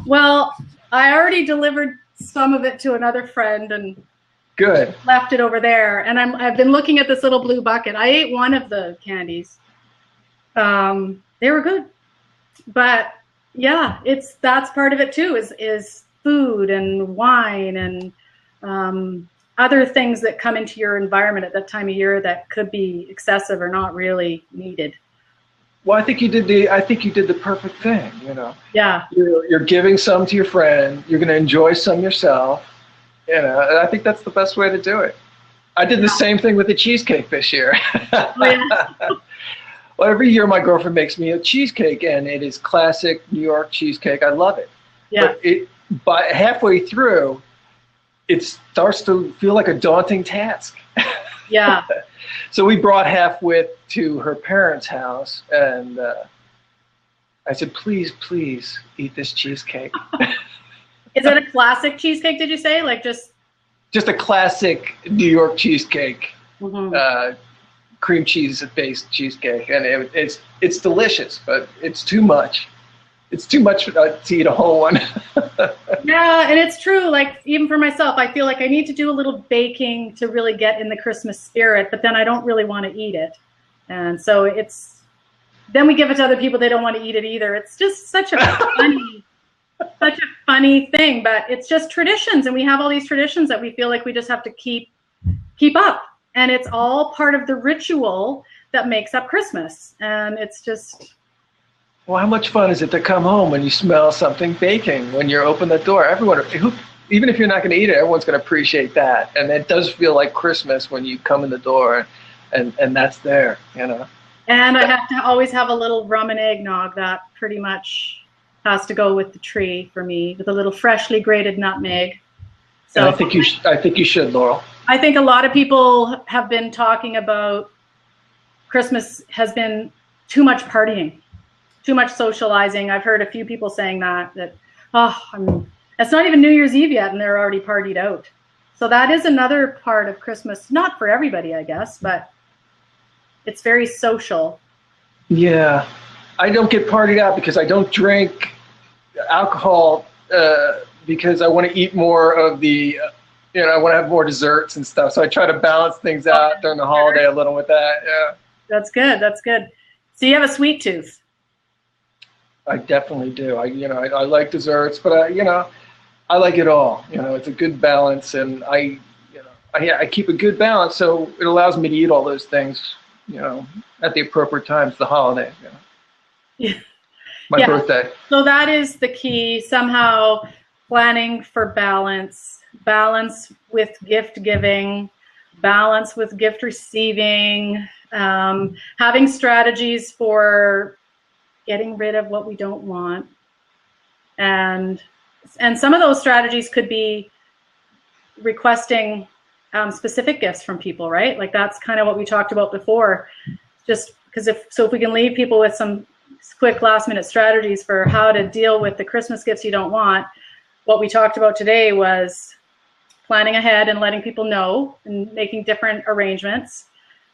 Well, I already delivered some of it to another friend and good left it over there. And I've been looking at this little blue bucket. I ate one of the candies. They were good. But yeah, that's part of it too, is food and wine and other things that come into your environment at that time of year that could be excessive or not really needed. Well, I think you did the perfect thing, you know. Yeah. You're giving some to your friend. You're going to enjoy some yourself. You know, and I think that's the best way to do it. I did the same thing with the cheesecake this year. Oh, yeah. Well, every year my girlfriend makes me a cheesecake, and it is classic New York cheesecake. I love it. Yeah. But by halfway through, it starts to feel like a daunting task. Yeah. So we brought half width to her parents' house, and I said, please eat this cheesecake. Is it a classic cheesecake, did you say? Like just a classic New York cheesecake, mm-hmm. Cream cheese-based cheesecake. And it's delicious, but it's too much. It's too much to eat a whole one. Yeah, and it's true. Like, even for myself, I feel like I need to do a little baking to really get in the Christmas spirit, but then I don't really want to eat it. And so then we give it to other people, they don't want to eat it either. It's just such a funny thing, but it's just traditions, and we have all these traditions that we feel like we just have to keep up. And it's all part of the ritual that makes up Christmas. And it's just... Well, how much fun is it to come home when you smell something baking, when you open the door? Everyone, even if you're not going to eat it, everyone's going to appreciate that. And it does feel like Christmas when you come in the door and that's there, you know. And I have to always have a little rum and eggnog. That pretty much has to go with the tree for me, with a little freshly grated nutmeg. So And I think you should, Laurel. I think a lot of people have been talking about Christmas has been too much partying, too much socializing. I've heard a few people saying that it's not even New Year's Eve yet and they're already partied out. So that is another part of Christmas, not for everybody, I guess, but it's very social. Yeah, I don't get partied out because I don't drink alcohol because I want to eat more of the, I want to have more desserts and stuff. So I try to balance things out during the holiday a little with that. Yeah. That's good. That's good. So you have a sweet tooth. I definitely do. I like desserts, but I like it all. It's a good balance, and I keep a good balance, so it allows me to eat all those things, at the appropriate times, the holiday. Yeah. My birthday. So that is the key. Somehow planning for balance with gift giving, balance with gift receiving, having strategies for getting rid of what we don't want. And some of those strategies could be requesting specific gifts from people, right? Like that's kind of what we talked about before. Just because if we can leave people with some quick last minute strategies for how to deal with the Christmas gifts you don't want, what we talked about today was planning ahead and letting people know and making different arrangements.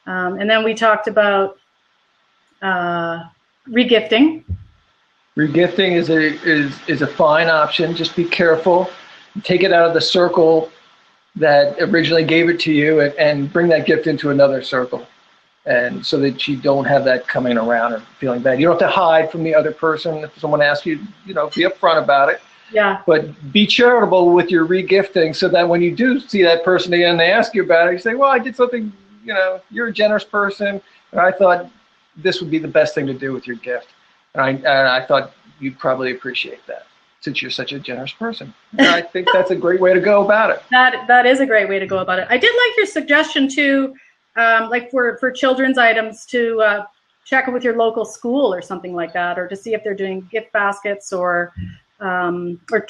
And then we talked about regifting. Regifting is a fine option. Just be careful. Take it out of the circle that originally gave it to you and bring that gift into another circle. And so that you don't have that coming around and feeling bad. You don't have to hide from the other person. If someone asks you, be upfront about it. Yeah. But be charitable with your regifting so that when you do see that person again and they ask you about it, you say, well, I did something, you're a generous person, and I thought this would be the best thing to do with your gift. And I thought you'd probably appreciate that since you're such a generous person. And I think that's a great way to go about it. That is a great way to go about it. I did like your suggestion too, like for children's items to check with your local school or something like that, or to see if they're doing gift baskets or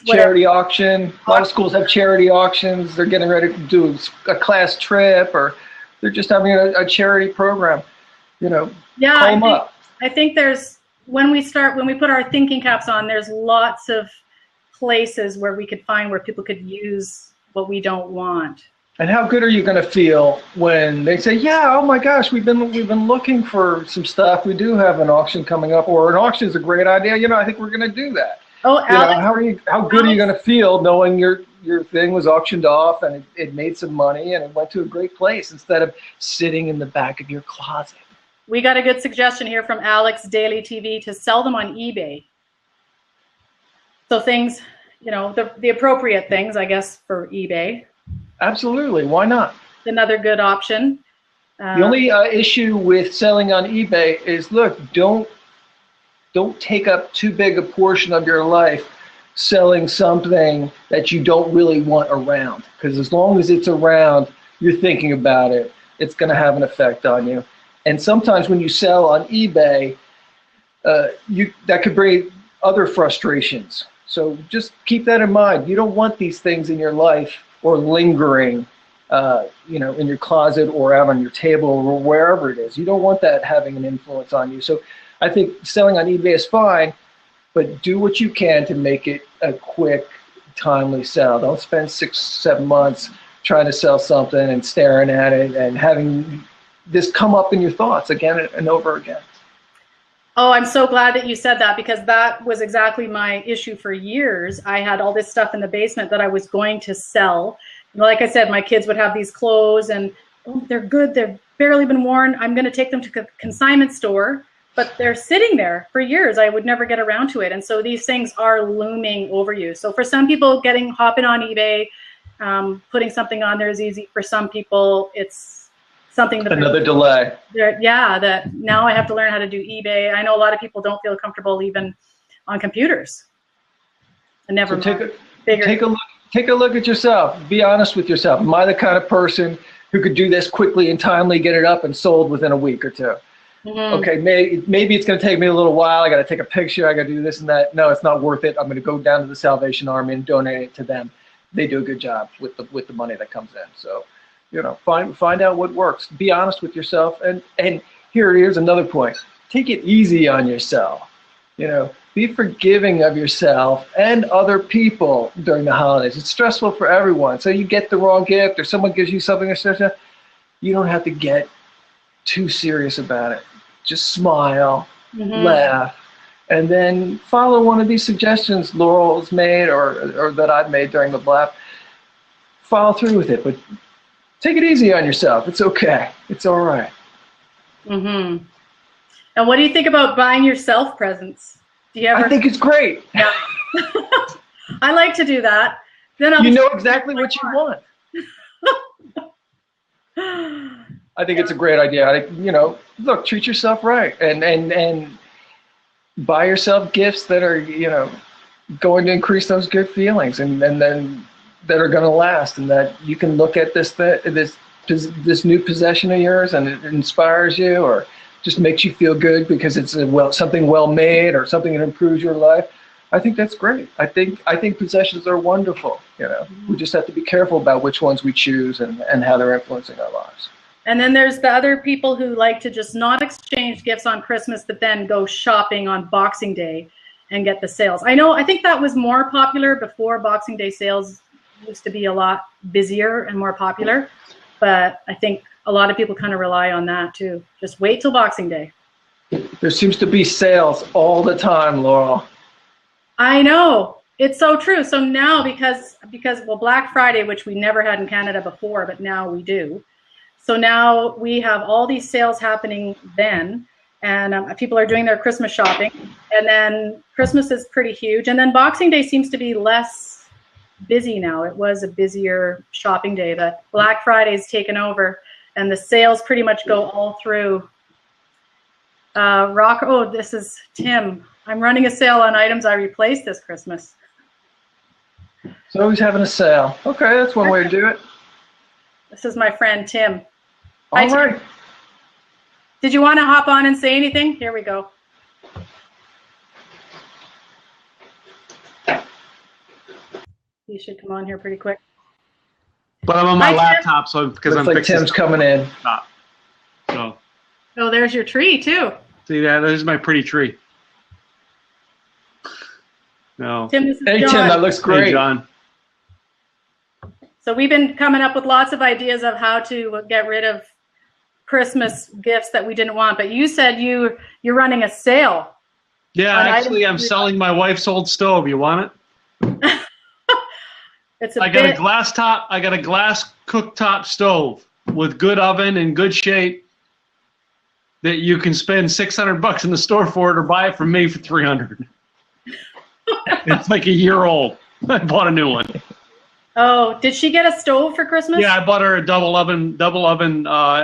charity auction. A lot of schools have charity auctions. They're getting ready to do a class trip, or they're just having a charity program. Call them up. I think there's when we put our thinking caps on, there's lots of places where we could find where people could use what we don't want. And how good are you going to feel when they say, yeah, oh my gosh, we've been looking for some stuff. We do have an auction coming up, or an auction is a great idea. I think we're going to do that. Oh, Alex, how good are you going to feel knowing your thing was auctioned off and it made some money and it went to a great place instead of sitting in the back of your closet? We got a good suggestion here from Alex Daily TV to sell them on eBay. So things, the appropriate things, I guess, for eBay. Absolutely. Why not? Another good option. The only issue with selling on eBay is, look, don't take up too big a portion of your life selling something that you don't really want around. Because as long as it's around, you're thinking about it, it's going to have an effect on you. And sometimes when you sell on eBay, that could bring other frustrations. So just keep that in mind. You don't want these things in your life or lingering, in your closet or out on your table or wherever it is. You don't want that having an influence on you. So I think selling on eBay is fine, but do what you can to make it a quick, timely sell. Don't spend 6-7 months trying to sell something and staring at it and having this come up in your thoughts again and over again. Oh, I'm so glad that you said that, because that was exactly my issue for years. I had all this stuff in the basement that I was going to sell. And like I said, my kids would have these clothes and they're good. They've barely been worn. I'm going to take them to a consignment store, but they're sitting there for years. I would never get around to it. And so these things are looming over you. So for some people, hopping on eBay, putting something on there is easy. For some people, it's something that another delay. That now I have to learn how to do eBay. I know a lot of people don't feel comfortable even on computers. And never so take a look at yourself. Be honest with yourself. Am I the kind of person who could do this quickly and timely, get it up and sold within a week or two? Okay, maybe it's going to take me a little while. I got to take a picture. I got to do this and that. No, it's not worth it. I'm going to go down to the Salvation Army and donate it to them. They do a good job with the money that comes in. So, find out what works. Be honest with yourself. And here's another point. Take it easy on yourself. Be forgiving of yourself and other people during the holidays. It's stressful for everyone. So you get the wrong gift or someone gives you something or something, you don't have to get too serious about it. Just smile, laugh, and then follow one of these suggestions Laurel's made or that I've made during the Blab. Follow through with it, but take it easy on yourself. It's okay. It's all right. And what do you think about buying yourself presents? Do you ever? I think it's great. Yeah. I like to do that. Then you know exactly what you want. I think it's a great idea. Look, treat yourself right, and buy yourself gifts that are going to increase those good feelings, and then that are going to last, and that you can look at this new possession of yours, and it inspires you, or just makes you feel good because it's something well made or something that improves your life. I think that's great. I think possessions are wonderful. We just have to be careful about which ones we choose and how they're influencing our lives. And then there's the other people who like to just not exchange gifts on Christmas, but then go shopping on Boxing Day and get the sales. I think that was more popular before. Boxing Day sales used to be a lot busier and more popular, but I think a lot of people kind of rely on that too. Just wait till Boxing Day. There seems to be sales all the time, Laurel. I know. It's so true. So now because Black Friday, which we never had in Canada before, but now we do. So now we have all these sales happening then, and people are doing their Christmas shopping, and then Christmas is pretty huge, and then Boxing Day seems to be less busy now. It was a busier shopping day, but Black Friday's taken over, and the sales pretty much go all through. This is Tim. I'm running a sale on items I replaced this Christmas. So always having a sale. Okay, that's one way to do it. This is my friend Tim. All right. Did you want to hop on and say anything? Here we go. You should come on here pretty quick. But I'm on my laptop, so because I'm fixing. Tim's coming in. So. Oh, there's your tree too. See that? There's my pretty tree. No. Tim, this is Hey, John. Tim, that looks great. Hey, John. So we've been coming up with lots of ideas of how to get rid of Christmas gifts that we didn't want. But you said you're running a sale. Yeah, actually, I'm selling my wife's old stove. You want it? I got a glass top. I got a glass cooktop stove with good oven and good shape that you can spend $600 in the store for it, or buy it from me for $300. It's like a year old. I bought a new one. Oh, did she get a stove for Christmas? Yeah, I bought her a double oven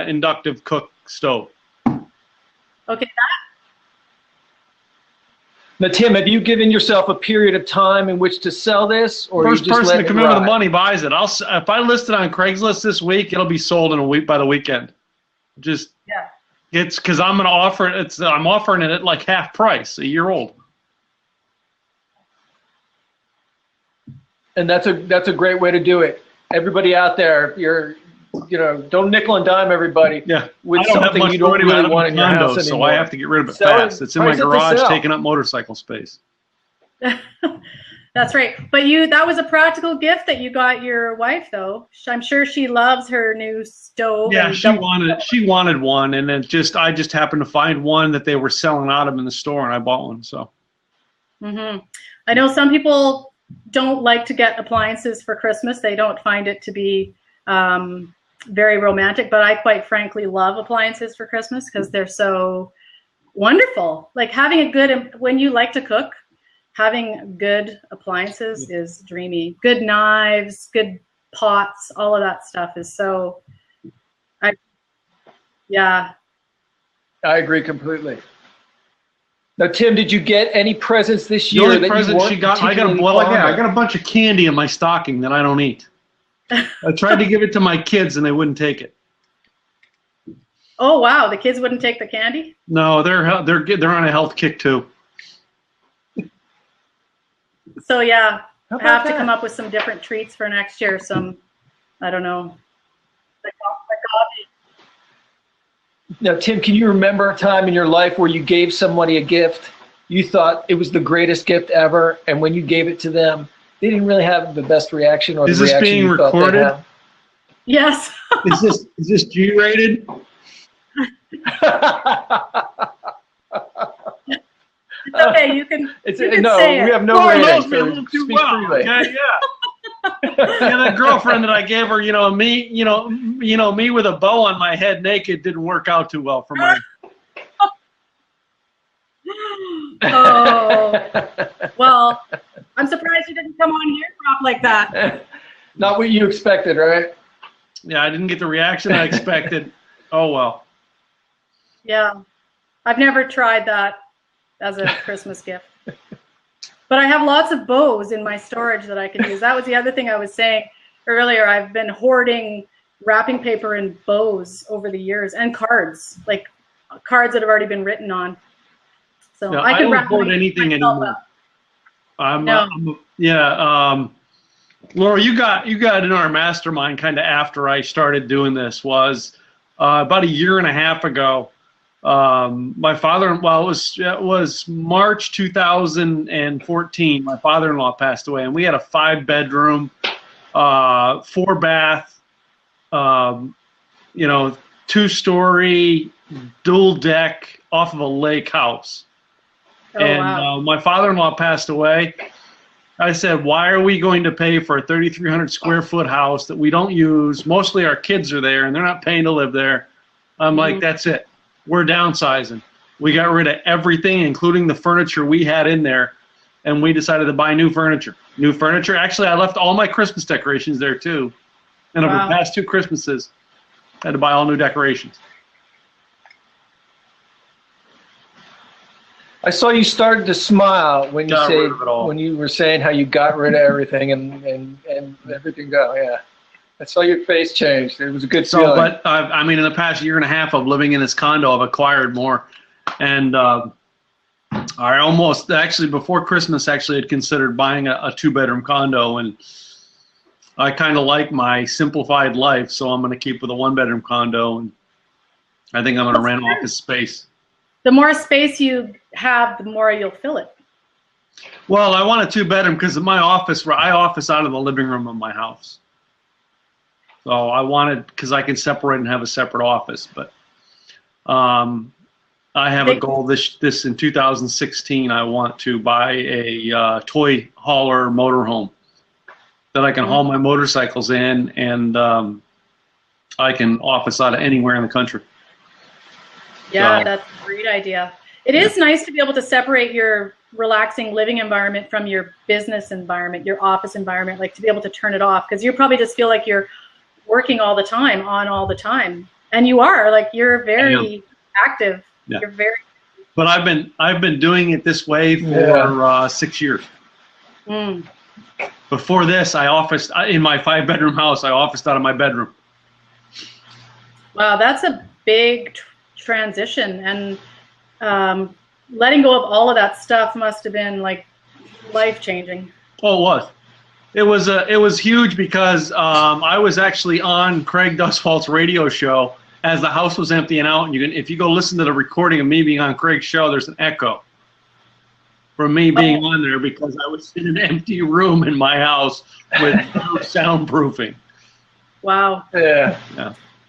inductive cook stove. Okay. Now, Tim, have you given yourself a period of time in which to sell this, or first you just person let to come in with the money buys it? If I list it on Craigslist this week, it'll be sold in a week by the weekend. It's because I'm going to offer it. I'm offering it at like half price, a year old. And that's a great way to do it. Everybody out there, don't nickel and dime everybody. Yeah, with something you don't really want in your house anymore. So I have to get rid of it fast. It's in my garage, taking up motorcycle space. That's right. But that was a practical gift that you got your wife, though. I'm sure she loves her new stove. Yeah, she wanted one, and I just happened to find one that they were selling out of in the store, and I bought one. So. I know some people don't like to get appliances for Christmas. They don't find it to be very romantic, but I quite frankly love appliances for Christmas because they're so wonderful. Like when you like to cook, having good appliances is dreamy. Good knives, good pots, all of that stuff is so, I agree completely. Now, Tim, did you get any presents this year? The only present she got, I got a bunch of candy in my stocking that I don't eat. I tried to give it to my kids and they wouldn't take it. Oh wow, the kids wouldn't take the candy? No, they're on a health kick too. So yeah, I have to come up with some different treats for next year. Some, I don't know. Now, Tim, can you remember a time in your life where you gave somebody a gift, you thought it was the greatest gift ever, and when you gave it to them, they didn't really have the best reaction or the reaction being you thought recorded? they'd have? Yes. Is this G-rated? It's okay. You can. No, say we have no ratings. So speak freely. Okay, yeah. Yeah, that girlfriend that I gave her, me with a bow on my head naked didn't work out too well for my. Oh, well, I'm surprised you didn't come on here drop like that. Not what you expected, right? Yeah, I didn't get the reaction I expected. Oh well. Yeah, I've never tried that as a Christmas gift. But I have lots of bows in my storage that I can use. That was the other thing I was saying earlier. I've been hoarding wrapping paper and bows over the years, and cards, like cards that have already been written on. So No, I can don't hoard anything anymore. Laura, you got in our mastermind kind of after I started doing this. Was about a year and a half ago. My father-in-law, it was March 2014. My father-in-law passed away, and we had a 5-bedroom, 4-bath, 2-story, dual deck off of a lake house. Oh, wow. My father-in-law passed away. I said, why are we going to pay for a 3,300 square foot house that we don't use? Mostly our kids are there, and they're not paying to live there. I'm like, that's it. We're downsizing. We got rid of everything, including the furniture we had in there, and we decided to buy new furniture. Actually, I left all my Christmas decorations there, too. And over the past 2 Christmases, I had to buy all new decorations. I saw you started to smile when you were saying how you got rid of everything and everything go. Yeah, I saw your face change. It was a good feeling. But I mean, in the past year and a half of living in this condo, I've acquired more, and I almost before Christmas had considered buying a 2-bedroom condo, and I kind of like my simplified life, so I'm going to keep with a 1-bedroom condo, and I think I'm going to rent office space. The more space you have, the more you'll fill it. Well, I want a 2-bedroom because I office out of the living room of my house. So I wanted, because I can separate and have a separate office. But I have a goal this in 2016. I want to buy a toy hauler motorhome that I can haul my motorcycles in, and I can office out of anywhere in the country. Yeah, that's a great idea. It is nice to be able to separate your relaxing living environment from your business environment, your office environment, like to be able to turn it off, because you probably just feel like you're working all the time, on all the time. And you are, like, you're very active. Yeah. You're very. But I've been doing it this way for 6 years. Mm. Before this, I officed in my 5-bedroom house. I officed out of my bedroom. Wow, that's a big transition, and letting go of all of that stuff must have been like life-changing. Oh, it was. It was huge because I was actually on Craig Duswalt's radio show as the house was emptying out, and if you go listen to the recording of me being on Craig's show, there's an echo from me being on there because I was in an empty room in my house with no soundproofing. Wow. Yeah.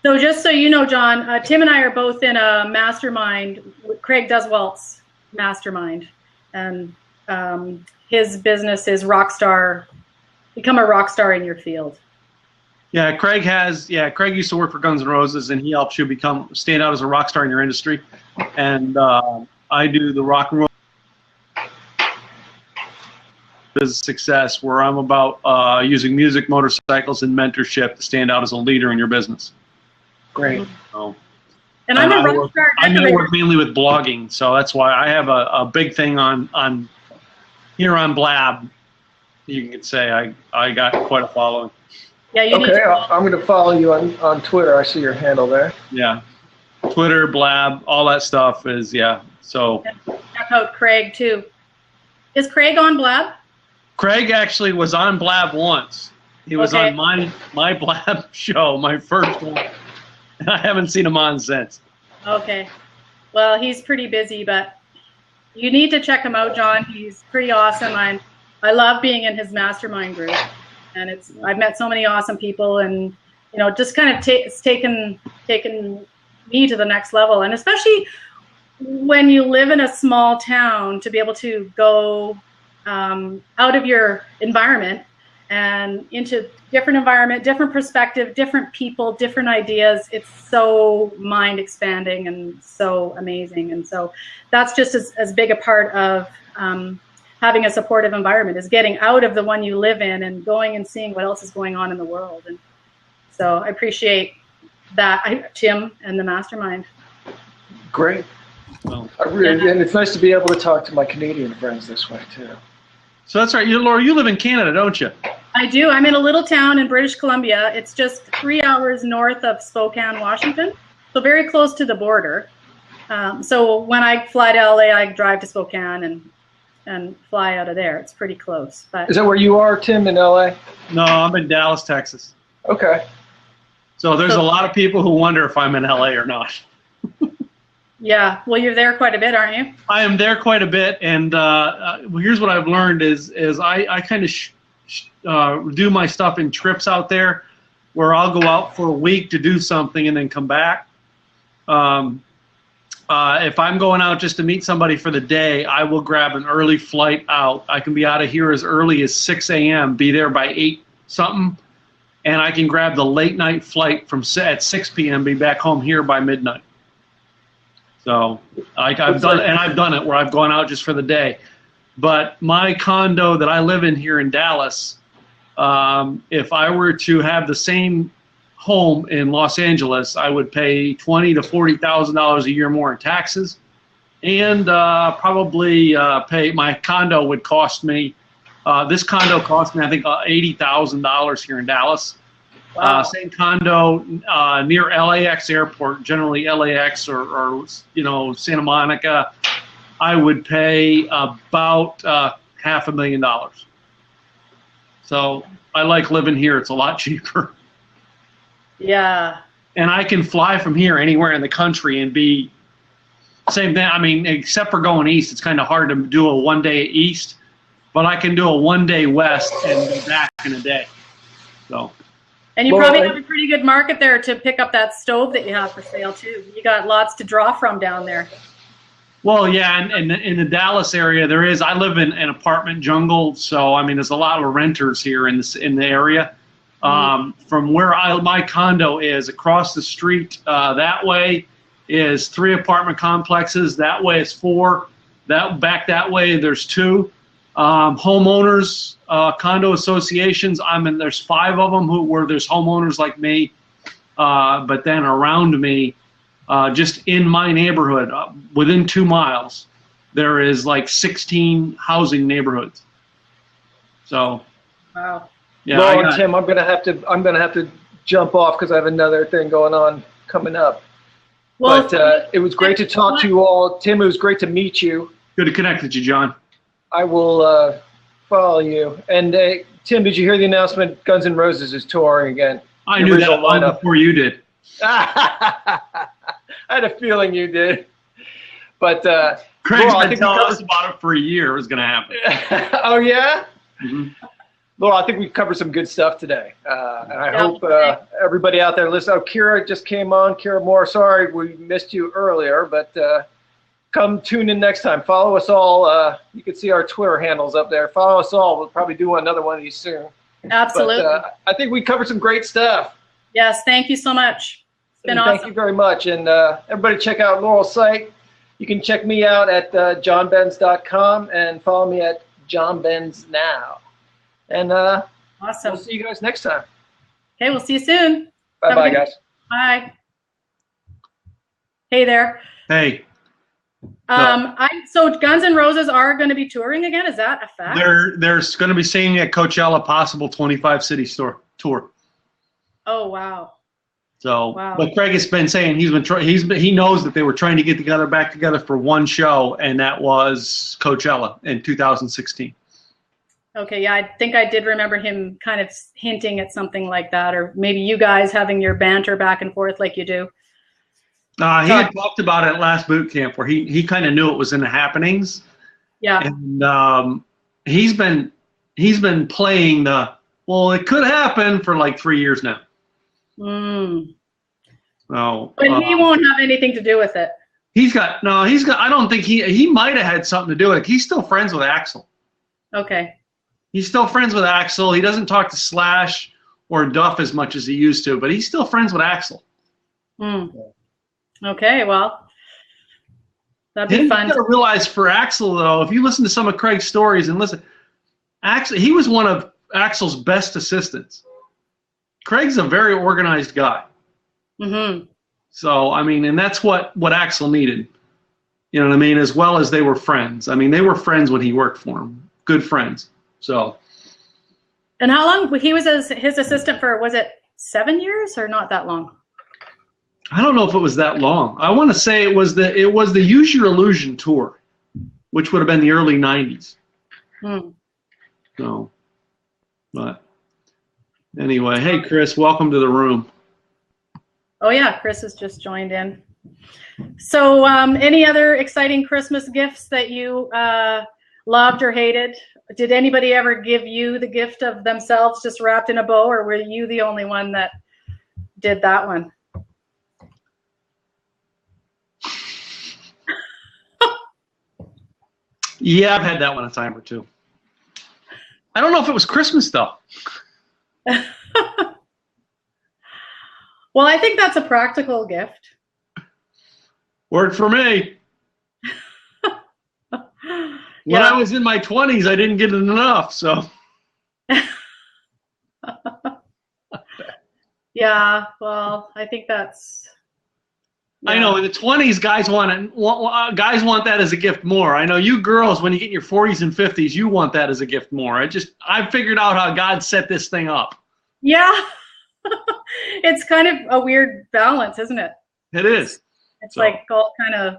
So just so you know, John, Tim and I are both in a mastermind, Craig Duswalt's mastermind, and his business is become a rock star in your field. Yeah, Craig used to work for Guns N' Roses, and he helps you stand out as a rock star in your industry. And I do the rock and roll business success, where I'm about using music, motorcycles, and mentorship to stand out as a leader in your business. Great. So, and I'm a rock star. I work mainly with blogging, so that's why I have a big thing on here on Blab. You can say I got quite a following. Yeah, you need to I'm going to follow you on Twitter. I see your handle there. Yeah. Twitter, Blab, all that stuff is, yeah. So check out Craig too. Is Craig on Blab? Craig actually was on Blab once. He was on my Blab show, my first one. And I haven't seen him on since. Okay. Well, he's pretty busy, but you need to check him out, John. He's pretty awesome. I love being in his mastermind group, and I've met so many awesome people, and just kind of it's taken me to the next level. And especially when you live in a small town, to be able to go out of your environment and into different environment, different perspective, different people, different ideas. It's so mind expanding and so amazing. And so that's just as big a part of having a supportive environment, is getting out of the one you live in and going and seeing what else is going on in the world. And so I appreciate that, Tim, and the mastermind. Great. Well, and it's nice to be able to talk to my Canadian friends this way too. So that's right. Laura, you live in Canada, don't you? I do. I'm in a little town in British Columbia. It's just 3 hours north of Spokane, Washington, so very close to the border. So when I fly to LA, I drive to Spokane and fly out of there. It's pretty close. But is that where you are, Tim, in LA? No, I'm in Dallas, Texas. Okay. So there's a lot of people who wonder if I'm in LA or not. Yeah, well, you're there quite a bit, aren't you? I am there quite a bit, and here's what I've learned is I kind of do my stuff in trips out there, where I'll go out for a week to do something and then come back. If I'm going out just to meet somebody for the day, I will grab an early flight out. I can be out of here as early as 6 a.m., be there by 8 something, and I can grab the late night flight at 6 p.m., be back home here by midnight. So I've done it where I've gone out just for the day. But my condo that I live in here in Dallas, if I were to have the same home in Los Angeles, I would pay $20,000 to $40,000 a year more in taxes, and probably pay. My condo would cost me. This condo cost me, I think, $80,000 here in Dallas. Wow. Same condo near LAX airport, generally LAX or Santa Monica, I would pay about $500,000. So I like living here. It's a lot cheaper. Yeah. And I can fly from here anywhere in the country and be same thing. I mean, except for going east, it's kind of hard to do a one-day east, but I can do a one-day west and be back in a day. So. And you probably have a pretty good market there to pick up that stove that you have for sale too. You got lots to draw from down there. Well, yeah, and in the Dallas area there is. I live in an apartment jungle, so I mean there's a lot of renters here in the area. From where my condo is, across the street that way is 3 apartment complexes. That way is 4. Back that way there's 2. Homeowners, condo associations. There's 5 of them where there's homeowners like me, but then around me, just in my neighborhood, within 2 miles, there is like 16 housing neighborhoods. So, wow. Yeah, well, Tim, I'm gonna have to jump off because I have another thing going on coming up. Well, but it was great to talk to you all, Tim. It was great to meet you. Good to connect with you, John. I will follow you. And Tim, did you hear the announcement? Guns N' Roses is touring again. I knew that long before you did. I had a feeling you did. But Craig's been telling us about it for a year. It was going to happen. Oh yeah. Mm-hmm. Laura, I think we covered some good stuff today, and I hope everybody out there listen. Oh, Kira just came on. Kira Moore, sorry we missed you earlier, but come tune in next time. Follow us all. You can see our Twitter handles up there. Follow us all. We'll probably do another one of these soon. Absolutely. But, I think we covered some great stuff. Yes, thank you so much. It's been awesome. Thank you very much. And everybody check out Laurel's site. You can check me out at johnbenz.com and follow me at johnbenznow. And awesome. We'll see you guys next time. Okay, we'll see you soon. Bye-bye, guys. Bye. Hey there. Hey. So Guns N' Roses are going to be touring again. Is that a fact? They're going to be singing at Coachella, possible 25 city tour. Oh wow. So, wow. But Craig has been saying he knows that they were trying to get back together for one show, and that was Coachella in 2016. Okay, yeah, I think I did remember him kind of hinting at something like that, or maybe you guys having your banter back and forth like you do. He had talked about it at last boot camp where he kind of knew it was in the happenings. Yeah. And he's been playing it could happen for like 3 years now. So, but he won't have anything to do with it. I don't think he might have had something to do with it. He's still friends with Axl. Okay. He's still friends with Axl. He doesn't talk to Slash or Duff as much as he used to, but he's still friends with Axl. Okay, well, that'd be fun. You got to realize for Axl, though, if you listen to some of Craig's stories and he was one of Axl's best assistants. Craig's a very organized guy. Mm-hmm. So, I mean, and that's what Axl needed. You know what I mean? As well as they were friends. I mean, they were friends when he worked for him. Good friends. So. And how long he was his assistant for? Was it 7 years or not that long? I don't know if it was that long. I want to say it was the Use Your Illusion tour, which would have been the early 90s. So, but anyway, hey Chris, welcome to the room. Oh yeah, Chris has just joined in. So, any other exciting Christmas gifts that you loved or hated? Did anybody ever give you the gift of themselves just wrapped in a bow, or were you the only one that did that one? Yeah, I've had that one a time or two. I don't know if it was Christmas though. Well, I think that's a practical gift. Worked for me. When I was in my 20s, I didn't get it enough, so. Yeah, well, I think that's. Yeah. I know in the 20s, guys want that as a gift more. I know you girls, when you get in your 40s and 50s, you want that as a gift more. I figured out how God set this thing up. Yeah, it's kind of a weird balance, isn't it? It is. It's like all kind of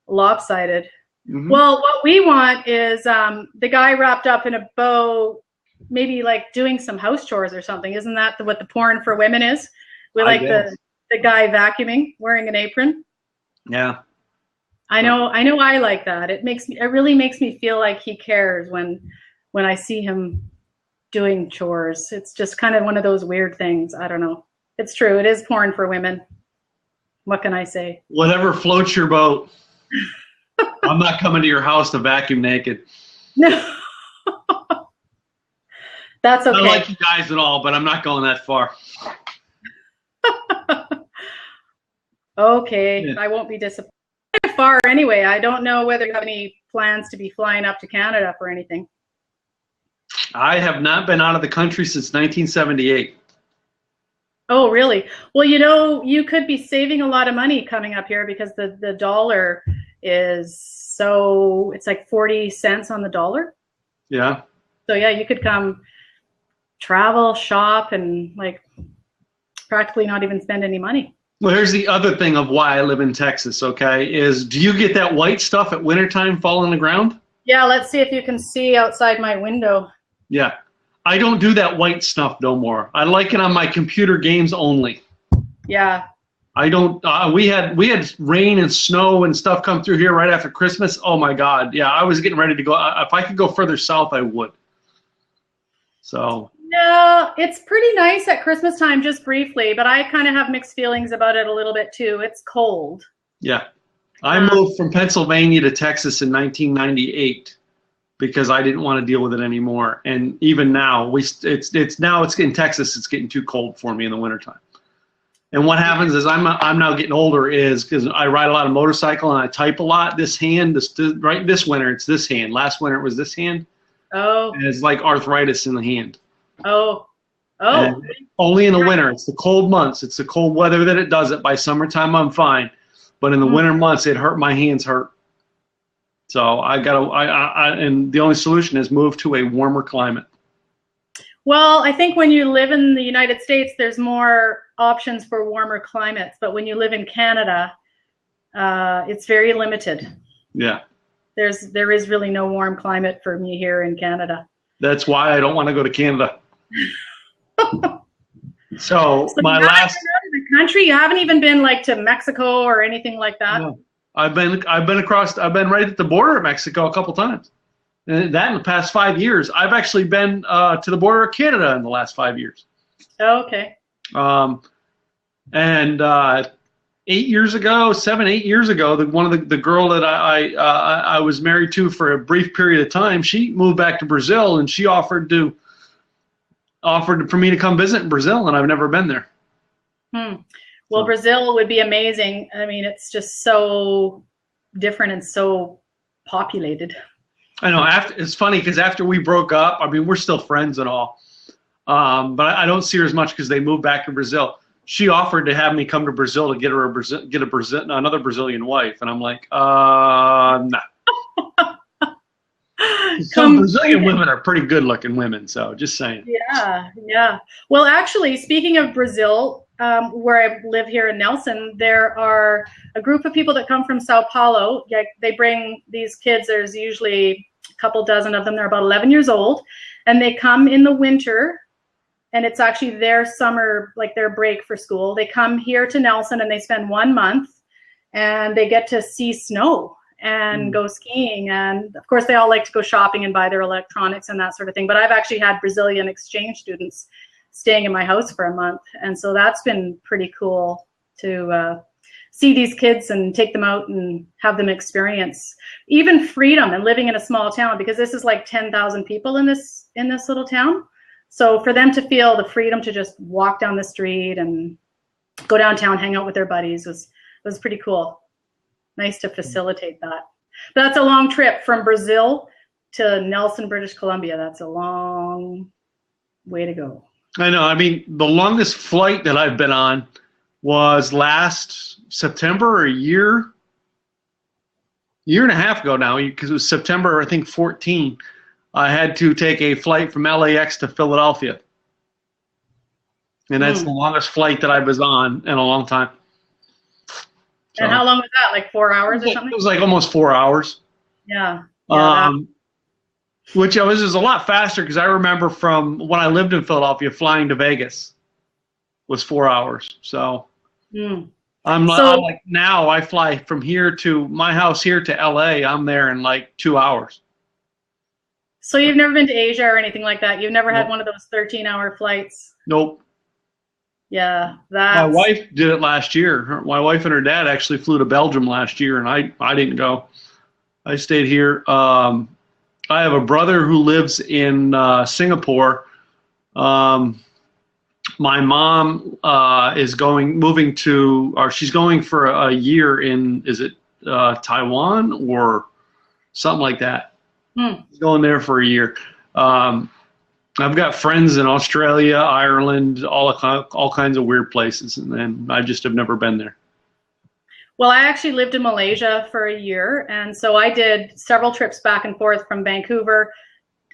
lopsided. Mm-hmm. Well, what we want is the guy wrapped up in a bow, maybe like doing some house chores or something. Isn't that what the porn for women is? We like the guy vacuuming, wearing an apron. Yeah. I know I like that. It really makes me feel like he cares when I see him doing chores. It's just kind of one of those weird things. I don't know. It's true. It is porn for women. What can I say? Whatever floats your boat. I'm not coming to your house to vacuum naked. No. That's okay. I don't like you guys at all, but I'm not going that far. Okay. Yeah. I won't be disappointed. Far anyway. I don't know whether you have any plans to be flying up to Canada for anything. I have not been out of the country since 1978. Oh, really? Well, you could be saving a lot of money coming up here because the dollar is it's like 40 cents on the dollar. Yeah. So yeah, you could come travel, shop, and like practically not even spend any money. Well, here's the other thing of why I live in Texas, okay, is do you get that white stuff at wintertime fall on the ground? Yeah, let's see if you can see outside my window. Yeah. I don't do that white stuff no more. I like it on my computer games only. Yeah. I don't. We had rain and snow and stuff come through here right after Christmas. Oh my God! Yeah, I was getting ready to go. If I could go further south, I would. So. No, it's pretty nice at Christmas time, just briefly, but I kind of have mixed feelings about it a little bit too. It's cold. Yeah, I moved from Pennsylvania to Texas in 1998 because I didn't want to deal with it anymore. And even now, it's in Texas. It's getting too cold for me in the wintertime. And what happens is I'm now getting older is because I ride a lot of motorcycle and I type a lot. This winter it's this hand. Last winter it was this hand. Oh. And it's like arthritis in the hand. Oh. And only in the winter. It's the cold months. It's the cold weather that it does it. By summertime I'm fine, but in the winter months it hurt. My hands hurt. So and the only solution is move to a warmer climate. Well, I think when you live in the United States, there's more options for warmer climates, but when you live in Canada, it's very limited. Yeah. There is really no warm climate for me here in Canada. That's why I don't want to go to Canada. So my you last out of the country, you haven't even been like to Mexico or anything like that. No. I've been right at the border of Mexico a couple times. And that in the past 5 years. I've actually been to the border of Canada in the last 5 years. Oh, okay. And 8 years ago, 8 years ago, one of the girl that I was married to for a brief period of time, she moved back to Brazil, and she offered for me to come visit in Brazil, and I've never been there. Well, Brazil would be amazing. I mean, it's just so different and so populated. I know. It's funny because after we broke up, I mean, we're still friends and all, but I don't see her as much because they moved back to Brazil. She offered to have me come to Brazil to get another Brazilian wife, and I'm like, nah. Some Brazilian women are pretty good-looking women, so just saying. Yeah. Well, actually, speaking of Brazil, where I live here in Nelson, there are a group of people that come from Sao Paulo. They bring these kids. There's usually a couple dozen of them. They're about 11 years old, and they come in the winter, and it's actually their summer, like their break for school. They come here to Nelson, and they spend 1 month, and they get to see snow and go skiing. And of course, they all like to go shopping and buy their electronics and that sort of thing. But I've actually had Brazilian exchange students staying in my house for a month. And so that's been pretty cool to see these kids and take them out and have them experience even freedom and living in a small town, because this is like 10,000 people in this little town. So for them to feel the freedom to just walk down the street and go downtown, hang out with their buddies was pretty cool. Nice to facilitate that. But that's a long trip from Brazil to Nelson, British Columbia. That's a long way to go. I know. I mean, the longest flight that I've been on was last September, a year and a half ago now, because it was September, I think, 14. I had to take a flight from LAX to Philadelphia. And that's the longest flight that I was on in a long time. So, and how long was that? Like 4 hours or something? It was like almost 4 hours. Yeah. Which was a lot faster, because I remember from when I lived in Philadelphia, flying to Vegas was 4 hours. So I'm like, now I fly from here to my house here to LA. I'm there in like 2 hours. So you've never been to Asia or anything like that? You've never had one of those 13-hour flights? Nope. Yeah, my wife did it last year. My wife and her dad actually flew to Belgium last year, and I didn't go. I stayed here. I have a brother who lives in Singapore. My mom is moving to, or she's going for a year in, is it Taiwan or something like that? She's going there for a year. I've got friends in Australia, Ireland, all kinds of weird places, and I just have never been there. Well, I actually lived in Malaysia for a year, and so I did several trips back and forth from Vancouver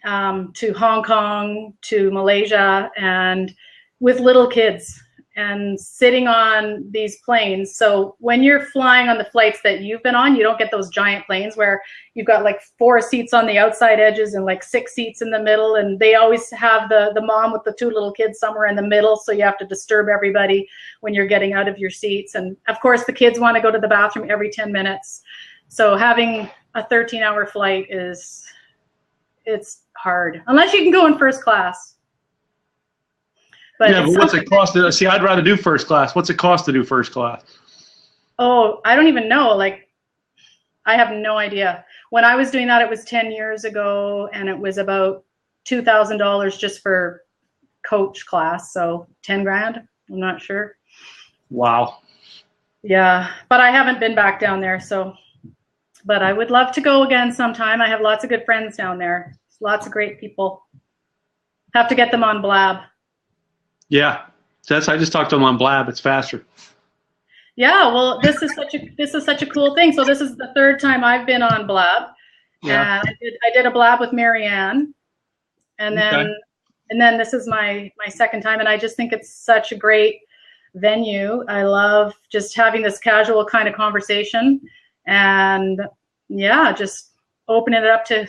to Hong Kong to Malaysia, and with little kids and sitting on these planes. So when you're flying on the flights that you've been on, you don't get those giant planes where you've got like 4 seats on the outside edges and like 6 seats in the middle. And they always have the mom with the 2 little kids somewhere in the middle. So you have to disturb everybody when you're getting out of your seats. And of course, the kids want to go to the bathroom every 10 minutes. So having a 13-hour flight it's hard, unless you can go in first class. But what's it cost? See, I'd rather do first class. What's it cost to do first class? Oh, I don't even know. Like, I have no idea. When I was doing that, it was 10 years ago, and it was about $2,000 just for coach class. So 10 grand. I'm not sure. Wow. Yeah, but I haven't been back down there. But I would love to go again sometime. I have lots of good friends down there. Lots of great people. Have to get them on Blab. Yeah, I just talked to them on Blab. It's faster. Yeah, well, this is such a cool thing. So this is the 3rd time I've been on Blab. Yeah. I did a Blab with Marianne, and then this is my 2nd time, and I just think it's such a great venue. I love just having this casual kind of conversation, and yeah, just opening it up to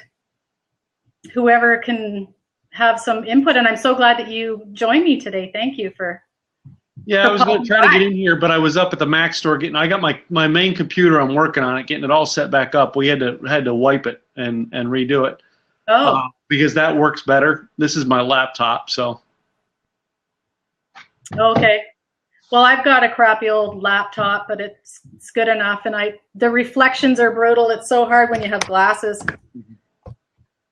whoever can have some input. And I'm so glad that you joined me today. Thank you for. Yeah, I was going to try to get in here, but I was up at the Mac store I got my main computer. I'm working on it, getting it all set back up. We had to wipe it and redo it. Oh. Because that works better. This is my laptop, so. Okay. Well, I've got a crappy old laptop, but it's good enough. And the reflections are brutal. It's so hard when you have glasses.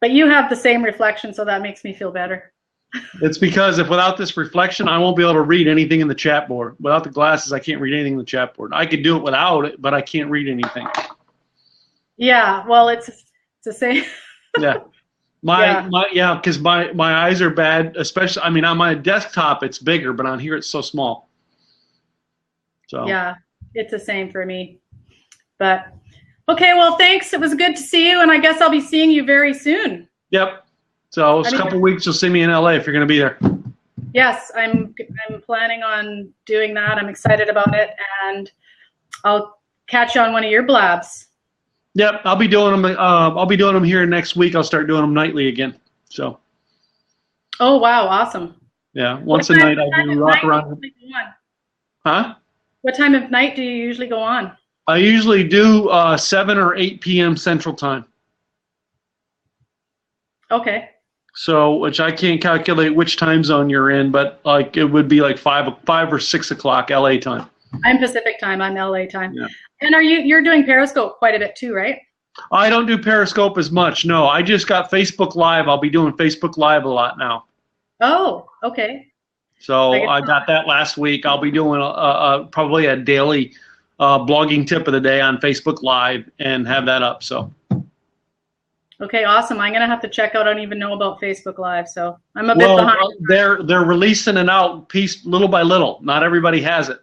But you have the same reflection, so that makes me feel better. It's because without this reflection, I won't be able to read anything in the chat board. Without the glasses, I can't read anything in the chat board. I could do it without it, but I can't read anything. Yeah, well, it's the same. Yeah. Because my eyes are bad, especially, I mean, on my desktop, it's bigger, but on here, it's so small. So. Yeah, it's the same for me. But, okay, well, thanks. It was good to see you, and I guess I'll be seeing you very soon. Yep. So a couple weeks, you'll see me in LA if you're going to be there. Yes, I'm planning on doing that. I'm excited about it, and I'll catch you on one of your blabs. Yep, I'll be doing them. I'll be doing them here next week. I'll start doing them nightly again. So. Oh wow! Awesome. Yeah, once a night I do rock around. Huh? What time of night do you usually go on? I usually do 7 or 8 p.m. Central Time. Okay. So, which I can't calculate which time zone you're in, but like it would be like 5 or 6 o'clock LA time. I'm Pacific time. I'm LA time. Yeah. And you're doing Periscope quite a bit too, right? I don't do Periscope as much. No, I just got Facebook Live. I'll be doing Facebook Live a lot now. Oh, okay. So I got that last week. I'll be doing probably a daily blogging tip of the day on Facebook Live and have that up. So. Okay, awesome. I'm gonna have to check out. I don't even know about Facebook Live, so I'm a bit behind. They're releasing it out little by little. Not everybody has it.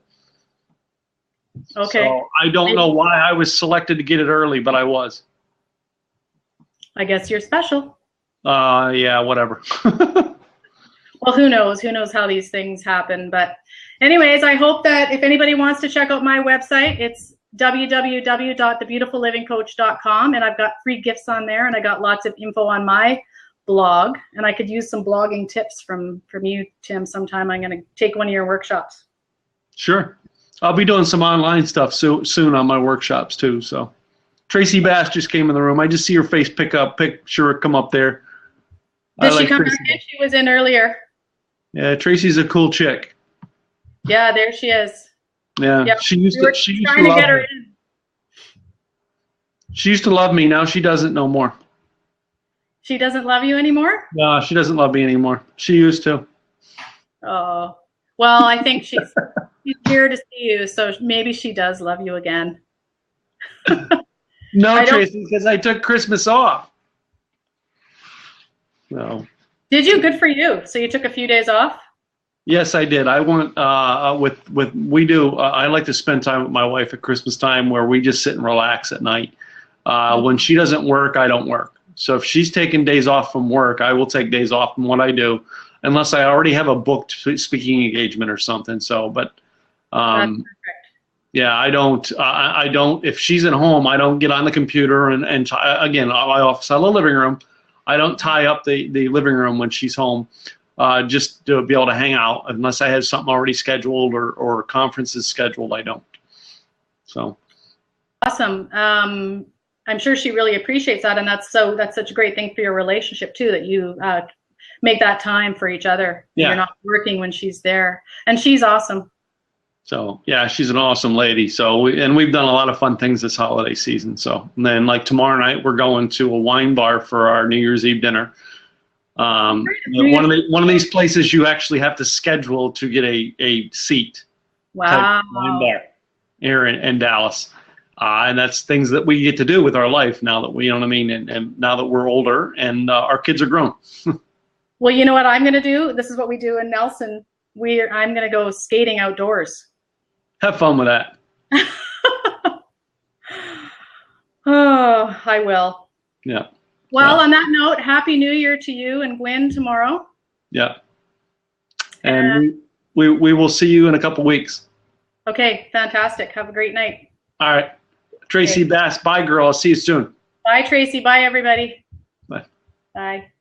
Okay. So I don't know why I was selected to get it early, but I was. I guess you're special. Yeah, whatever. Well, who knows? Who knows how these things happen? But anyways, I hope that if anybody wants to check out my website, it's www.thebeautifullivingcoach.com, and I've got free gifts on there, and I got lots of info on my blog, and I could use some blogging tips from you, Tim, sometime. I'm going to take one of your workshops. Sure. I'll be doing some online stuff soon on my workshops too. So Tracy Bass just came in the room. I just see her face picture come up there. Did she come back in? She was in earlier. Yeah, Tracy's a cool chick. Yeah, there she is. Yeah, yep. She used to love me. She used to love me. Now she doesn't no more. She doesn't love you anymore? No, she doesn't love me anymore. She used to. Oh, well, I think she's here to see you, so maybe she does love you again. No, Tracy, because I took Christmas off. No. Did you? Good for you. So you took a few days off? Yes, I did. I went I like to spend time with my wife at Christmas time where we just sit and relax at night. When she doesn't work, I don't work. So if she's taking days off from work, I will take days off from what I do, unless I already have a booked speaking engagement or something. So, but That's perfect. Yeah, I don't. If she's at home, I don't get on the computer and again, my office, I have a living room. I don't tie up the living room when she's home, just to be able to hang out. Unless I have something already scheduled or conferences scheduled, I don't. So. Awesome. I'm sure she really appreciates that, and that's such a great thing for your relationship too, that you make that time for each other. Yeah. You're not working when she's there, and she's awesome. So yeah, she's an awesome lady. So we've done a lot of fun things this holiday season. So and then like tomorrow night we're going to a wine bar for our New Year's Eve dinner. One of these places you actually have to schedule to get a seat. Wow. Wine bar here in Dallas. And that's things that we get to do with our life now that we, you know what I mean, and now that we're older and our kids are grown. Well, you know what I'm going to do? This is what we do in Nelson. I'm going to go skating outdoors. Have fun with that. Oh, I will. Yeah. Well, on that note, Happy New Year to you and Gwen tomorrow. Yeah. And we will see you in a couple weeks. Okay, fantastic. Have a great night. All right. Tracy Bass, bye, girl. I'll see you soon. Bye, Tracy. Bye, everybody. Bye. Bye.